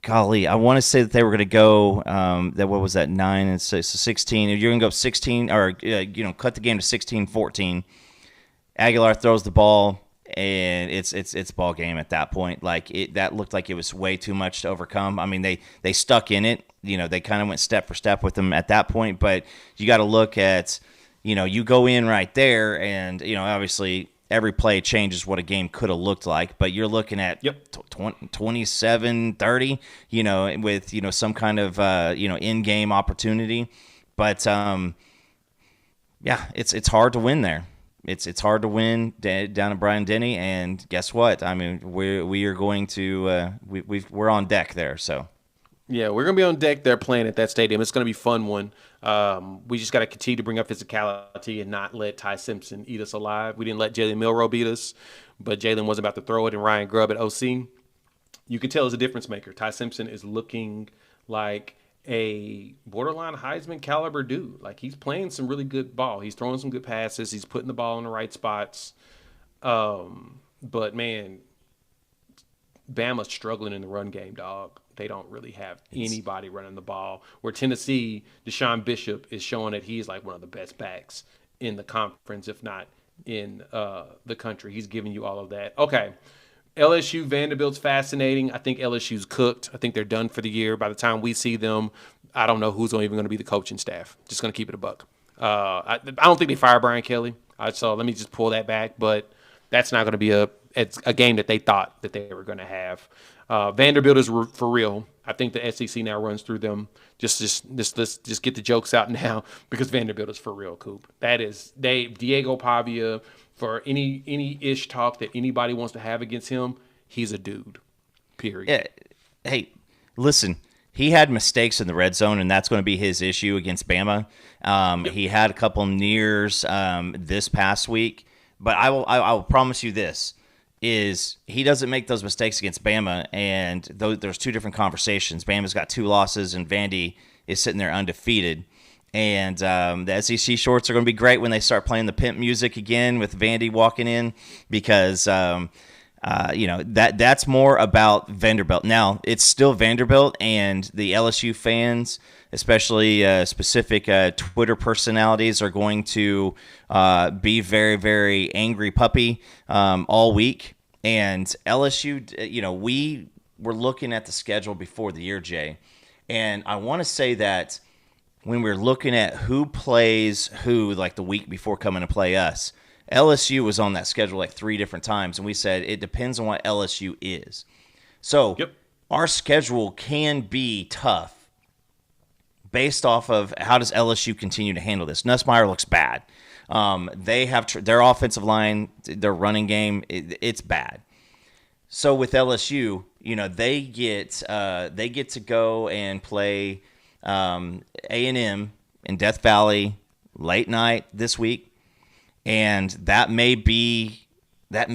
Golly, I want to say that they were going to go. What was that? 9 and 6, so 16. If you're going to go 16, or cut the game to 16-14. Aguilar throws the ball, and it's ball game at that point. That looked like it was way too much to overcome. I mean, they stuck in it. They kind of went step for step with them at that point. But you got to look at, you go in right there, and obviously every play changes what a game could have looked like, but you're looking at 27-30, with, some kind of, in-game opportunity. But, it's hard to win there. It's hard to win down at Bryant-Denny, and guess what? I mean, we are going to, we're on deck there, so. Yeah, we're going to be on deck there playing at that stadium. It's going to be a fun one. We just got to continue to bring up physicality and not let Ty Simpson eat us alive. We didn't let Jalen Milroe beat us, but Jalen was about to throw it, and Ryan Grubb at OC. You can tell he's a difference maker. Ty Simpson is looking like a borderline Heisman caliber dude. Like, he's playing some really good ball. He's throwing some good passes. He's putting the ball in the right spots. But, man, Bama's struggling in the run game, dog. They don't really have anybody running the ball. Where Tennessee, Deshaun Bishop is showing that he's like one of the best backs in the conference, if not in the country. He's giving you all of that. Okay, LSU, Vanderbilt's fascinating. I think LSU's cooked. I think they're done for the year. By the time we see them, I don't know who's even going to be the coaching staff. Just going to keep it a buck. I don't think they fire Brian Kelly. So let me just pull that back. But that's not going to be a game that they thought that they were going to have. Vanderbilt is for real. I think the SEC now runs through them. Just let's get the jokes out now, because Vanderbilt is for real, Coop. That is Diego Pavia. For any ish talk that anybody wants to have against him, he's a dude. Period. Yeah. Hey, listen. He had mistakes in the red zone, and that's going to be his issue against Bama. He had a couple nears this past week, but I will promise you this. Is he doesn't make those mistakes against Bama, and there's two different conversations. Bama's got 2 losses, and Vandy is sitting there undefeated. And the SEC shorts are going to be great when they start playing the pimp music again with Vandy walking in, because that's more about Vanderbilt. Now, it's still Vanderbilt, and the LSU fans, especially specific Twitter personalities, are going to be very, very angry puppy all week. And LSU, we were looking at the schedule before the year, Jay, and I want to say that when we're looking at who plays who, like the week before coming to play us, LSU was on that schedule like 3 different times, and we said it depends on what LSU is. So our schedule can be tough based off of how does LSU continue to handle this. Nussmeier looks bad. They have their offensive line, their running game, it's bad. So with LSU, they get to go and play A&M in Death Valley late night this week. And that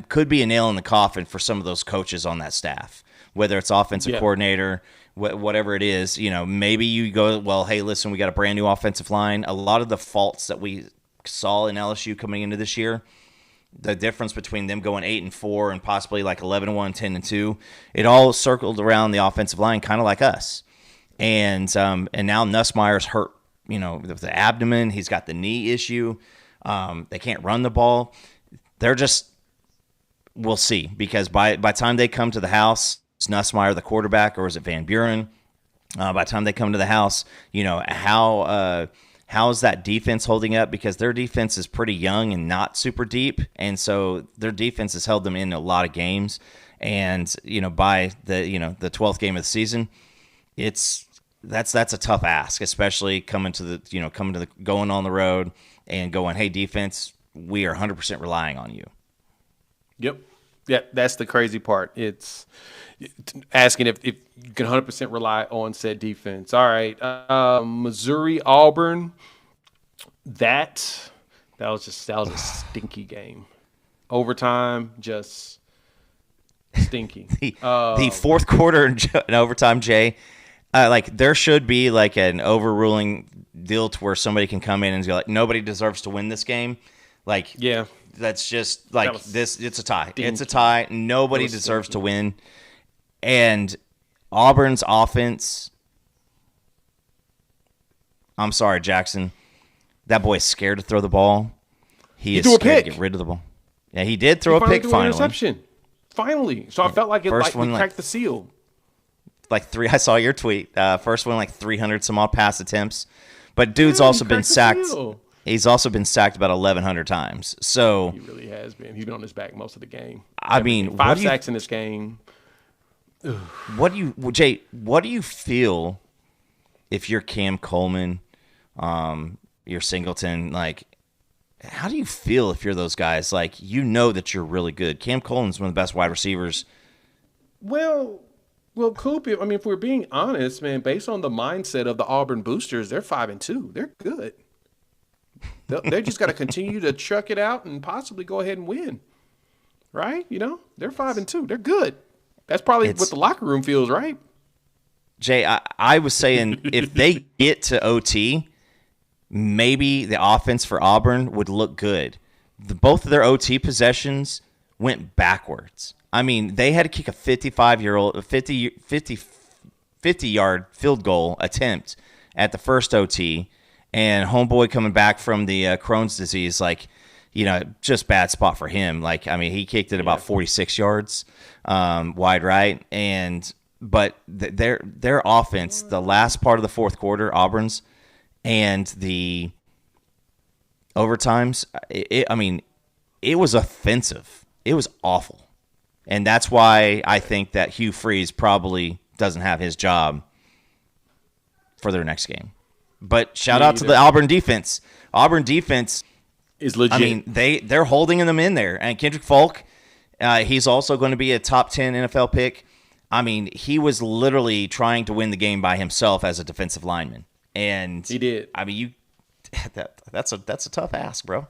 could be a nail in the coffin for some of those coaches on that staff, whether it's offensive coordinator, whatever it is. Maybe you go, well, hey, listen, we got a brand new offensive line. A lot of the faults that we saw in LSU coming into this year, the difference between them going 8-4 and possibly like 11-1, 10-2, it all circled around the offensive line, kind of like us. And now Nussmeier's hurt, with the abdomen. He's got the knee issue. They can't run the ball. They're just, we'll see, because by the time they come to the house, is Nussmeier the quarterback, or is it Van Buren? By the time they come to the house, how is that defense holding up? Because their defense is pretty young and not super deep, and so their defense has held them in a lot of games. And by the 12th game of the season, that's a tough ask, especially going on the road and going, hey, defense, we are 100% relying on you. Yep. Yeah, that's the crazy part. It's asking if you can 100% rely on said defense. All right, Missouri, Auburn. That was a stinky game. Overtime, just stinky. The fourth quarter in overtime, Jay. There should be like an overruling deal to where somebody can come in and go like, nobody deserves to win this game. Yeah. That's just this. It's a tie. It's a tie. Nobody deserves to win. And Auburn's offense, I'm sorry, Jackson. That boy's scared to throw the ball. He is threw a scared pick. to get rid of the ball. Yeah, he did throw a pick finally. Interception. Finally. So I felt like we cracked the seal. I saw your tweet. First one, 300 some odd pass attempts. But dude's also been sacked. He's also been sacked about 1,100 times. So he really has been. He's been on his back most of the game. I mean, 5 sacks in this game. What do you feel if you're Cam Coleman, you're Singleton? How do you feel if you're those guys? That you're really good. Cam Coleman's one of the best wide receivers. Well, Coop, if we're being honest, man, based on the mindset of the Auburn boosters, they're 5-2. They're good. They just got to continue to chuck it out and possibly go ahead and win, right? They're 5-2. They're good. That's probably what the locker room feels, right? Jay, I was saying if they get to OT, maybe the offense for Auburn would look good. Both of their OT possessions went backwards. I mean, they had to kick a 50-yard field goal attempt at the first OT, and homeboy coming back from the Crohn's disease, just bad spot for him. He kicked it about 46 yards wide right, but their offense, the last part of the fourth quarter, Auburn's, and the overtimes, it was offensive. It was awful. And that's why I think that Hugh Freeze probably doesn't have his job for their next game. But shout out to the Auburn defense. Auburn defense is legit. They're holding them in there. And Kendrick Folk, he's also going to be a top 10 NFL pick. He was literally trying to win the game by himself as a defensive lineman. And he did. That's a tough ask, bro.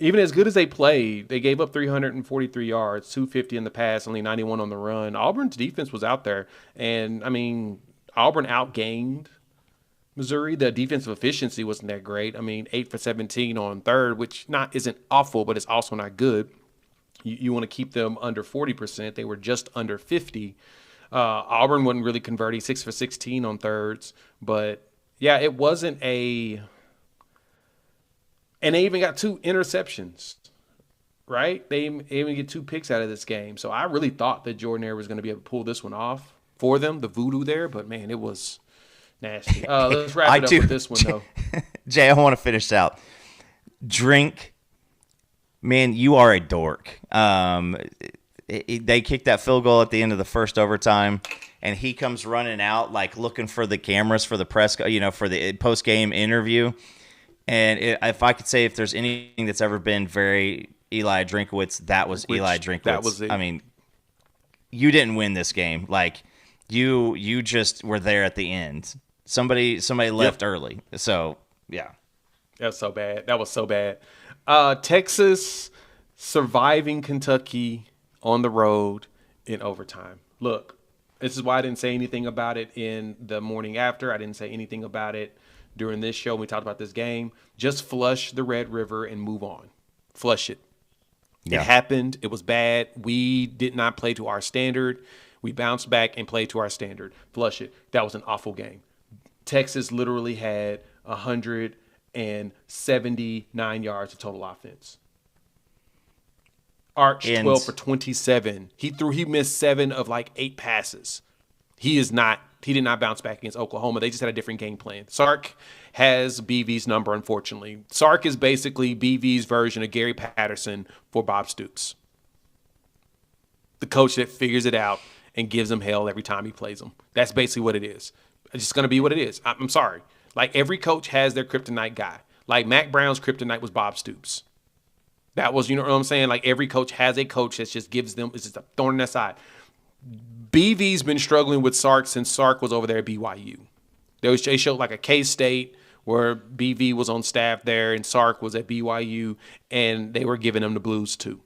Even as good as they played, they gave up 343 yards, 250 in the pass, only 91 on the run. Auburn's defense was out there. And, Auburn outgained Missouri. The defensive efficiency wasn't that great. 8 for 17 on third, which isn't awful, but it's also not good. You want to keep them under 40%. They were just under 50. Auburn wasn't really converting, 6 for 16 on thirds. But, yeah, it wasn't a – and they even got 2 interceptions, right? They even get 2 picks out of this game. So I really thought that Jordan-Hare was going to be able to pull this one off for them, the voodoo there. But, man, it was nasty. Let's wrap it up with this one, though. Jay, I want to finish out. Drink. Man, you are a dork. They kicked that field goal at the end of the first overtime, and he comes running out looking for the cameras for the press, for the post-game interview. And if I could say if there's anything that's ever been very Eli Drinkowitz, that was Eli Drinkowitz. That was it. You didn't win this game. You just were there at the end. Somebody left early. So, yeah. That's so bad. That was so bad. Texas surviving Kentucky on the road in overtime. Look, this is why I didn't say anything about it in the morning after. I didn't say anything about it during this show. We talked about this game. Just flush the Red River and move on. Flush it. Yeah. It happened. It was bad. We did not play to our standard. We bounced back and played to our standard. Flush it. That was an awful game. Texas literally had 179 yards of total offense. Arch 12 for 27. He missed 7 of like 8 passes. He did not bounce back against Oklahoma. They just had a different game plan. Sark has BV's number, unfortunately. Sark is basically BV's version of Gary Patterson for Bob Stoops. The coach that figures it out and gives him hell every time he plays them. That's basically what it is. It's just going to be what it is. I'm sorry. Like, every coach has their kryptonite guy. Like, Mac Brown's kryptonite was Bob Stoops. That was, you know what I'm saying? Like, every coach has a coach that just gives them, it's just a thorn in their side. BV's been struggling with Sark since Sark was over there at BYU. They showed like a K-State where BV was on staff there and Sark was at BYU, and they were giving him the blues too.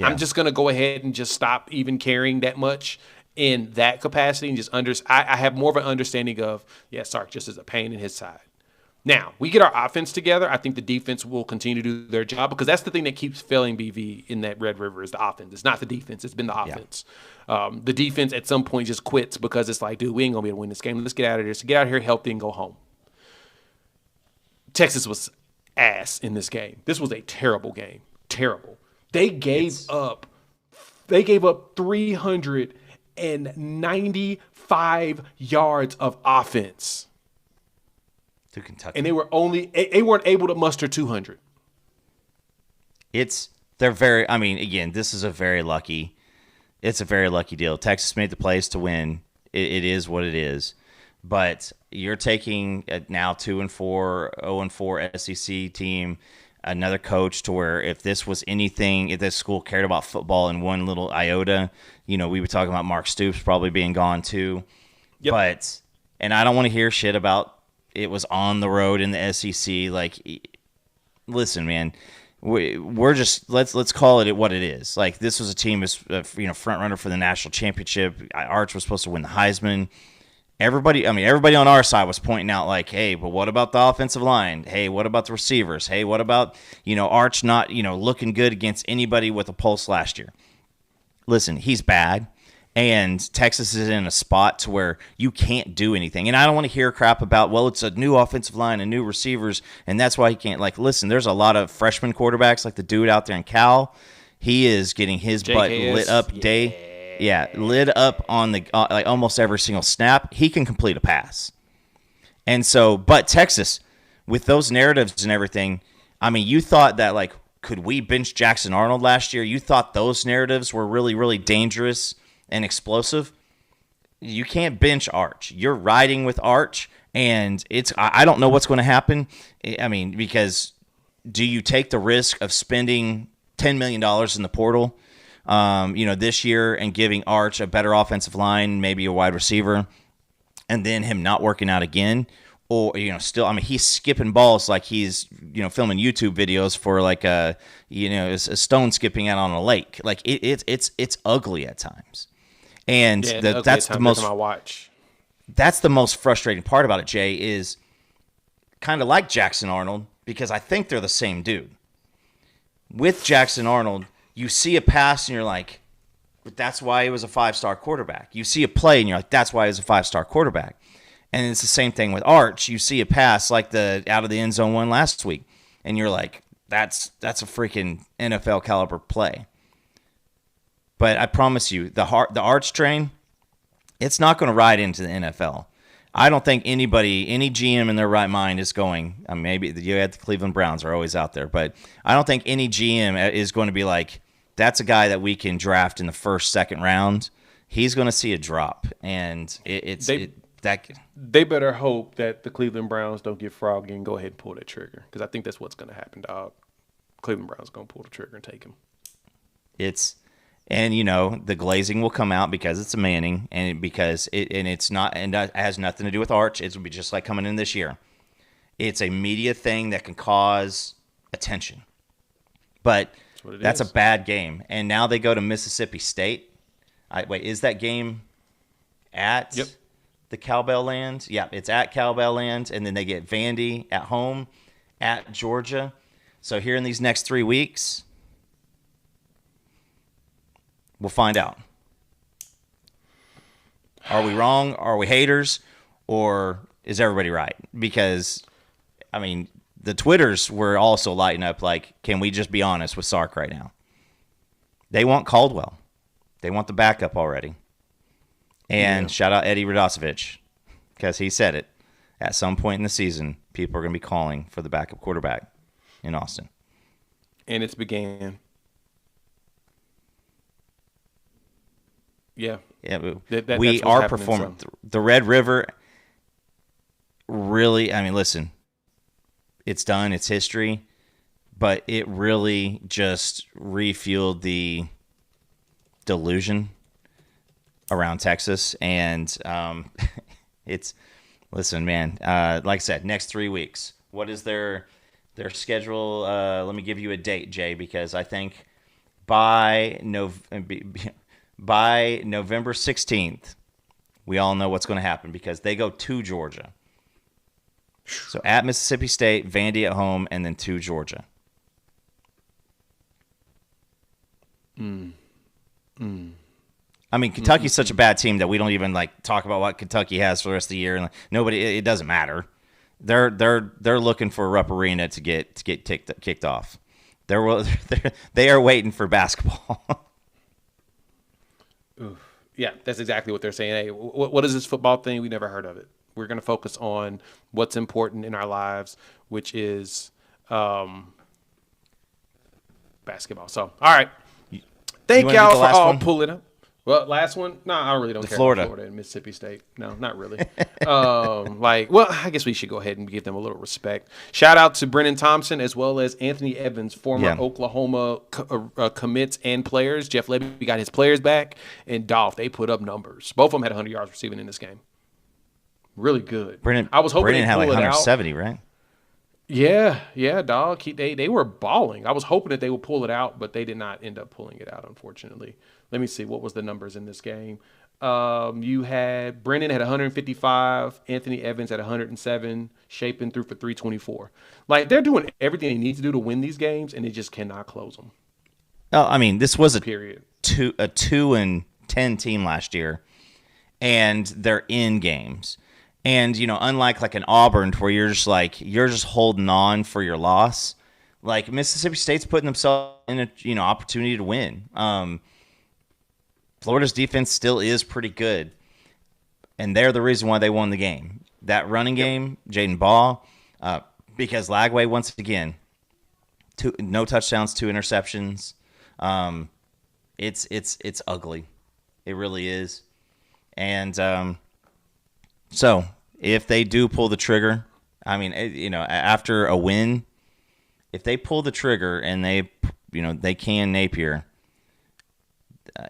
I'm just going to go ahead and just stop even caring that much in that capacity and just I have more of an understanding of, Sark just is a pain in his side. Now, we get our offense together. I think the defense will continue to do their job, because that's the thing that keeps failing BV in that Red River is the offense. It's not the defense. It's been the offense. The defense at some point just quits because it's like, dude, we ain't going to be able to win this game. Let's get out of here. So get out of here healthy and go home. Texas was ass in this game. This was a terrible game. Terrible. They gave up 395 yards of offense. To Kentucky. And they weren't able to muster 200. It's a very lucky deal. Texas made the plays to win. It is what it is. But you're taking a now 2-4, 0-4 SEC team, another coach, to where if this was anything, if this school cared about football in one little iota, we were talking about Mark Stoops probably being gone too. Yep. And I don't want to hear shit about it was on the road in the SEC. Like, listen, man, we're just let's call it what it is. Like, this was a team as front runner for the national championship. Arch was supposed to win the Heisman. Everybody on our side was pointing out, like, hey, but what about the offensive line? Hey, what about the receivers? Hey, what about Arch not looking good against anybody with a pulse last year? Listen, he's bad. And Texas is in a spot to where you can't do anything. And I don't want to hear crap about, well, it's a new offensive line and new receivers, and that's why he can't. Like, listen, there's a lot of freshman quarterbacks, like the dude out there in Cal. He is getting his butt lit up lit up on the like almost every single snap. He can complete a pass. And so, but Texas, with those narratives and everything, I mean, you thought that, like, could we bench Jackson Arnold last year? You thought those narratives were really, really dangerous and explosive. You can't bench Arch. You're riding with Arch, and I don't know what's going to happen. I mean, because do you take the risk of spending $10 million in the portal, this year, and giving Arch a better offensive line, maybe a wide receiver, and then him not working out again? Or, still, I mean, he's skipping balls like he's, filming YouTube videos for like a stone skipping out on a lake. Like, it's ugly at times. And that's the most That's the most frustrating part about it, Jay, is kind of like Jackson Arnold, because I think they're the same dude. With Jackson Arnold, you see a pass and you're like, but that's why he was a 5-star quarterback. You see a play and you're like, that's why he was a 5-star quarterback. And it's the same thing with Arch. You see a pass like the out of the end zone one last week, and you're like, that's a freaking NFL caliber play. But I promise you, the Arch train, it's not going to ride into the NFL. I don't think any GM in their right mind is going. Maybe you had the Cleveland Browns are always out there, but I don't think any GM is going to be like, that's a guy that we can draft in the first, second round. He's going to see a drop, and they better hope that the Cleveland Browns don't get froggy and go ahead and pull that trigger, because I think that's what's going to happen, dog. Cleveland Browns going to pull the trigger and take him. And the glazing will come out because it's a Manning, and it's not, and that has nothing to do with Arch. It will be just like coming in this year. It's a media thing that can cause attention, but that's a bad game. And now they go to Mississippi State. Wait, is that game at? Yep. the Cowbell Land. Yeah, it's at Cowbell Land, and then they get Vandy at home at Georgia. So here in these next 3 weeks, we'll find out. Are we wrong? Are we haters? Or is everybody right? Because, I mean, the Twitters were also lighting up like, can we just be honest with Sark right now? They want Caldwell. They want the backup already. And shout out Eddie Radosevich, because he said it. At some point in the season, people are going to be calling for the backup quarterback in Austin. And it's began. Yeah. Yeah, we are performing. The Red River really, I mean, listen, it's done. It's history. But it really just refueled the delusion around Texas. And it's, listen, man, like I said, next 3 weeks. What is their schedule? Let me give you a date, Jay, because I think by November 16th, we all know what's going to happen because they go to Georgia. So at Mississippi State, Vandy at home, and then to Georgia. I mean, Kentucky's such a bad team that we don't even like talk about what Kentucky has for the rest of the year, and like, nobody. It doesn't matter. They're looking for Rupp Arena to get kicked off. They are waiting for basketball. Yeah, that's exactly what they're saying. Hey, what is this football thing? We never heard of it. We're going to focus on what's important in our lives, which is basketball. So, all right. Thank y'all for all pulling up. Well, last one? No, I really don't care Florida. about Florida and Mississippi State. No, not really. I guess we should go ahead and give them a little respect. Shout out to Brennan Thompson as well as Anthony Evans, former Oklahoma commits and players. Jeff Lebby got his players back. And Dolph, they put up numbers. Both of them had 100 yards receiving in this game. Really good. I was hoping Brennan had like 170, right? Yeah, dog. They were balling. I was hoping that they would pull it out, but they did not end up pulling it out, unfortunately. Let me see. What was the numbers in this game? You had Brennan had 155, Anthony Evans had 107, Shapen threw for 324. Like, they're doing everything they need to do to win these games, and they just cannot close them. Oh, I mean, this was a period 2-10 team last year, and they're in games. And, you know, unlike like an Auburn where you're just holding on for your loss, like Mississippi State's putting themselves in a, opportunity to win. Florida's defense still is pretty good, and they're the reason why they won the game. That running game, Jaden Ball, because Lagway, once again, no touchdowns, 2 interceptions. It's ugly. It really is. And so if they do pull the trigger, I mean, after a win, if they pull the trigger and they can Napier,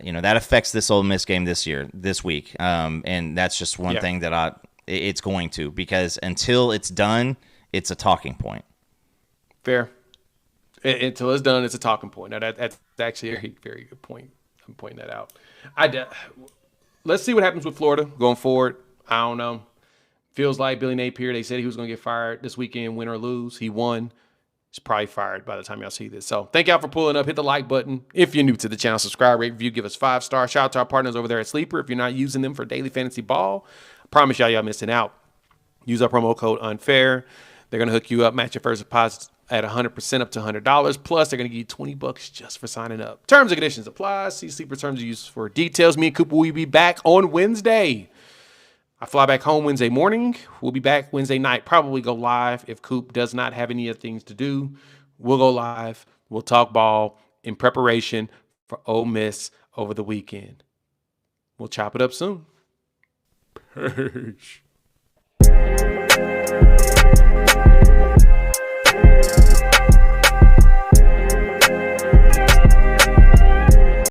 that affects this Ole Miss game this week. And that's just one thing that it's going to, because until it's done, it's a talking point. Fair. Until it's done, it's a talking point. Now that's actually a very, very good point. I'm pointing that out. Let's see what happens with Florida going forward. I don't know. Feels like Billy Napier, they said he was going to get fired this weekend, win or lose. He won. He's probably fired by the time y'all see this. So thank y'all for pulling up. Hit the like button. If you're new to the channel, subscribe, rate, review, give us 5 stars. Shout out to our partners over there at Sleeper. If you're not using them for daily fantasy ball, I promise y'all missing out. Use our promo code UNFAIR. They're going to hook you up, match your first deposit at 100% up to $100. Plus, they're going to give you $20 just for signing up. Terms and conditions apply. See Sleeper terms of use for details. Me and Cooper will be back on Wednesday. I fly back home Wednesday morning. We'll be back Wednesday night. Probably go live if Coop does not have any other things to do. We'll go live. We'll talk ball in preparation for Ole Miss over the weekend. We'll chop it up soon. Peace.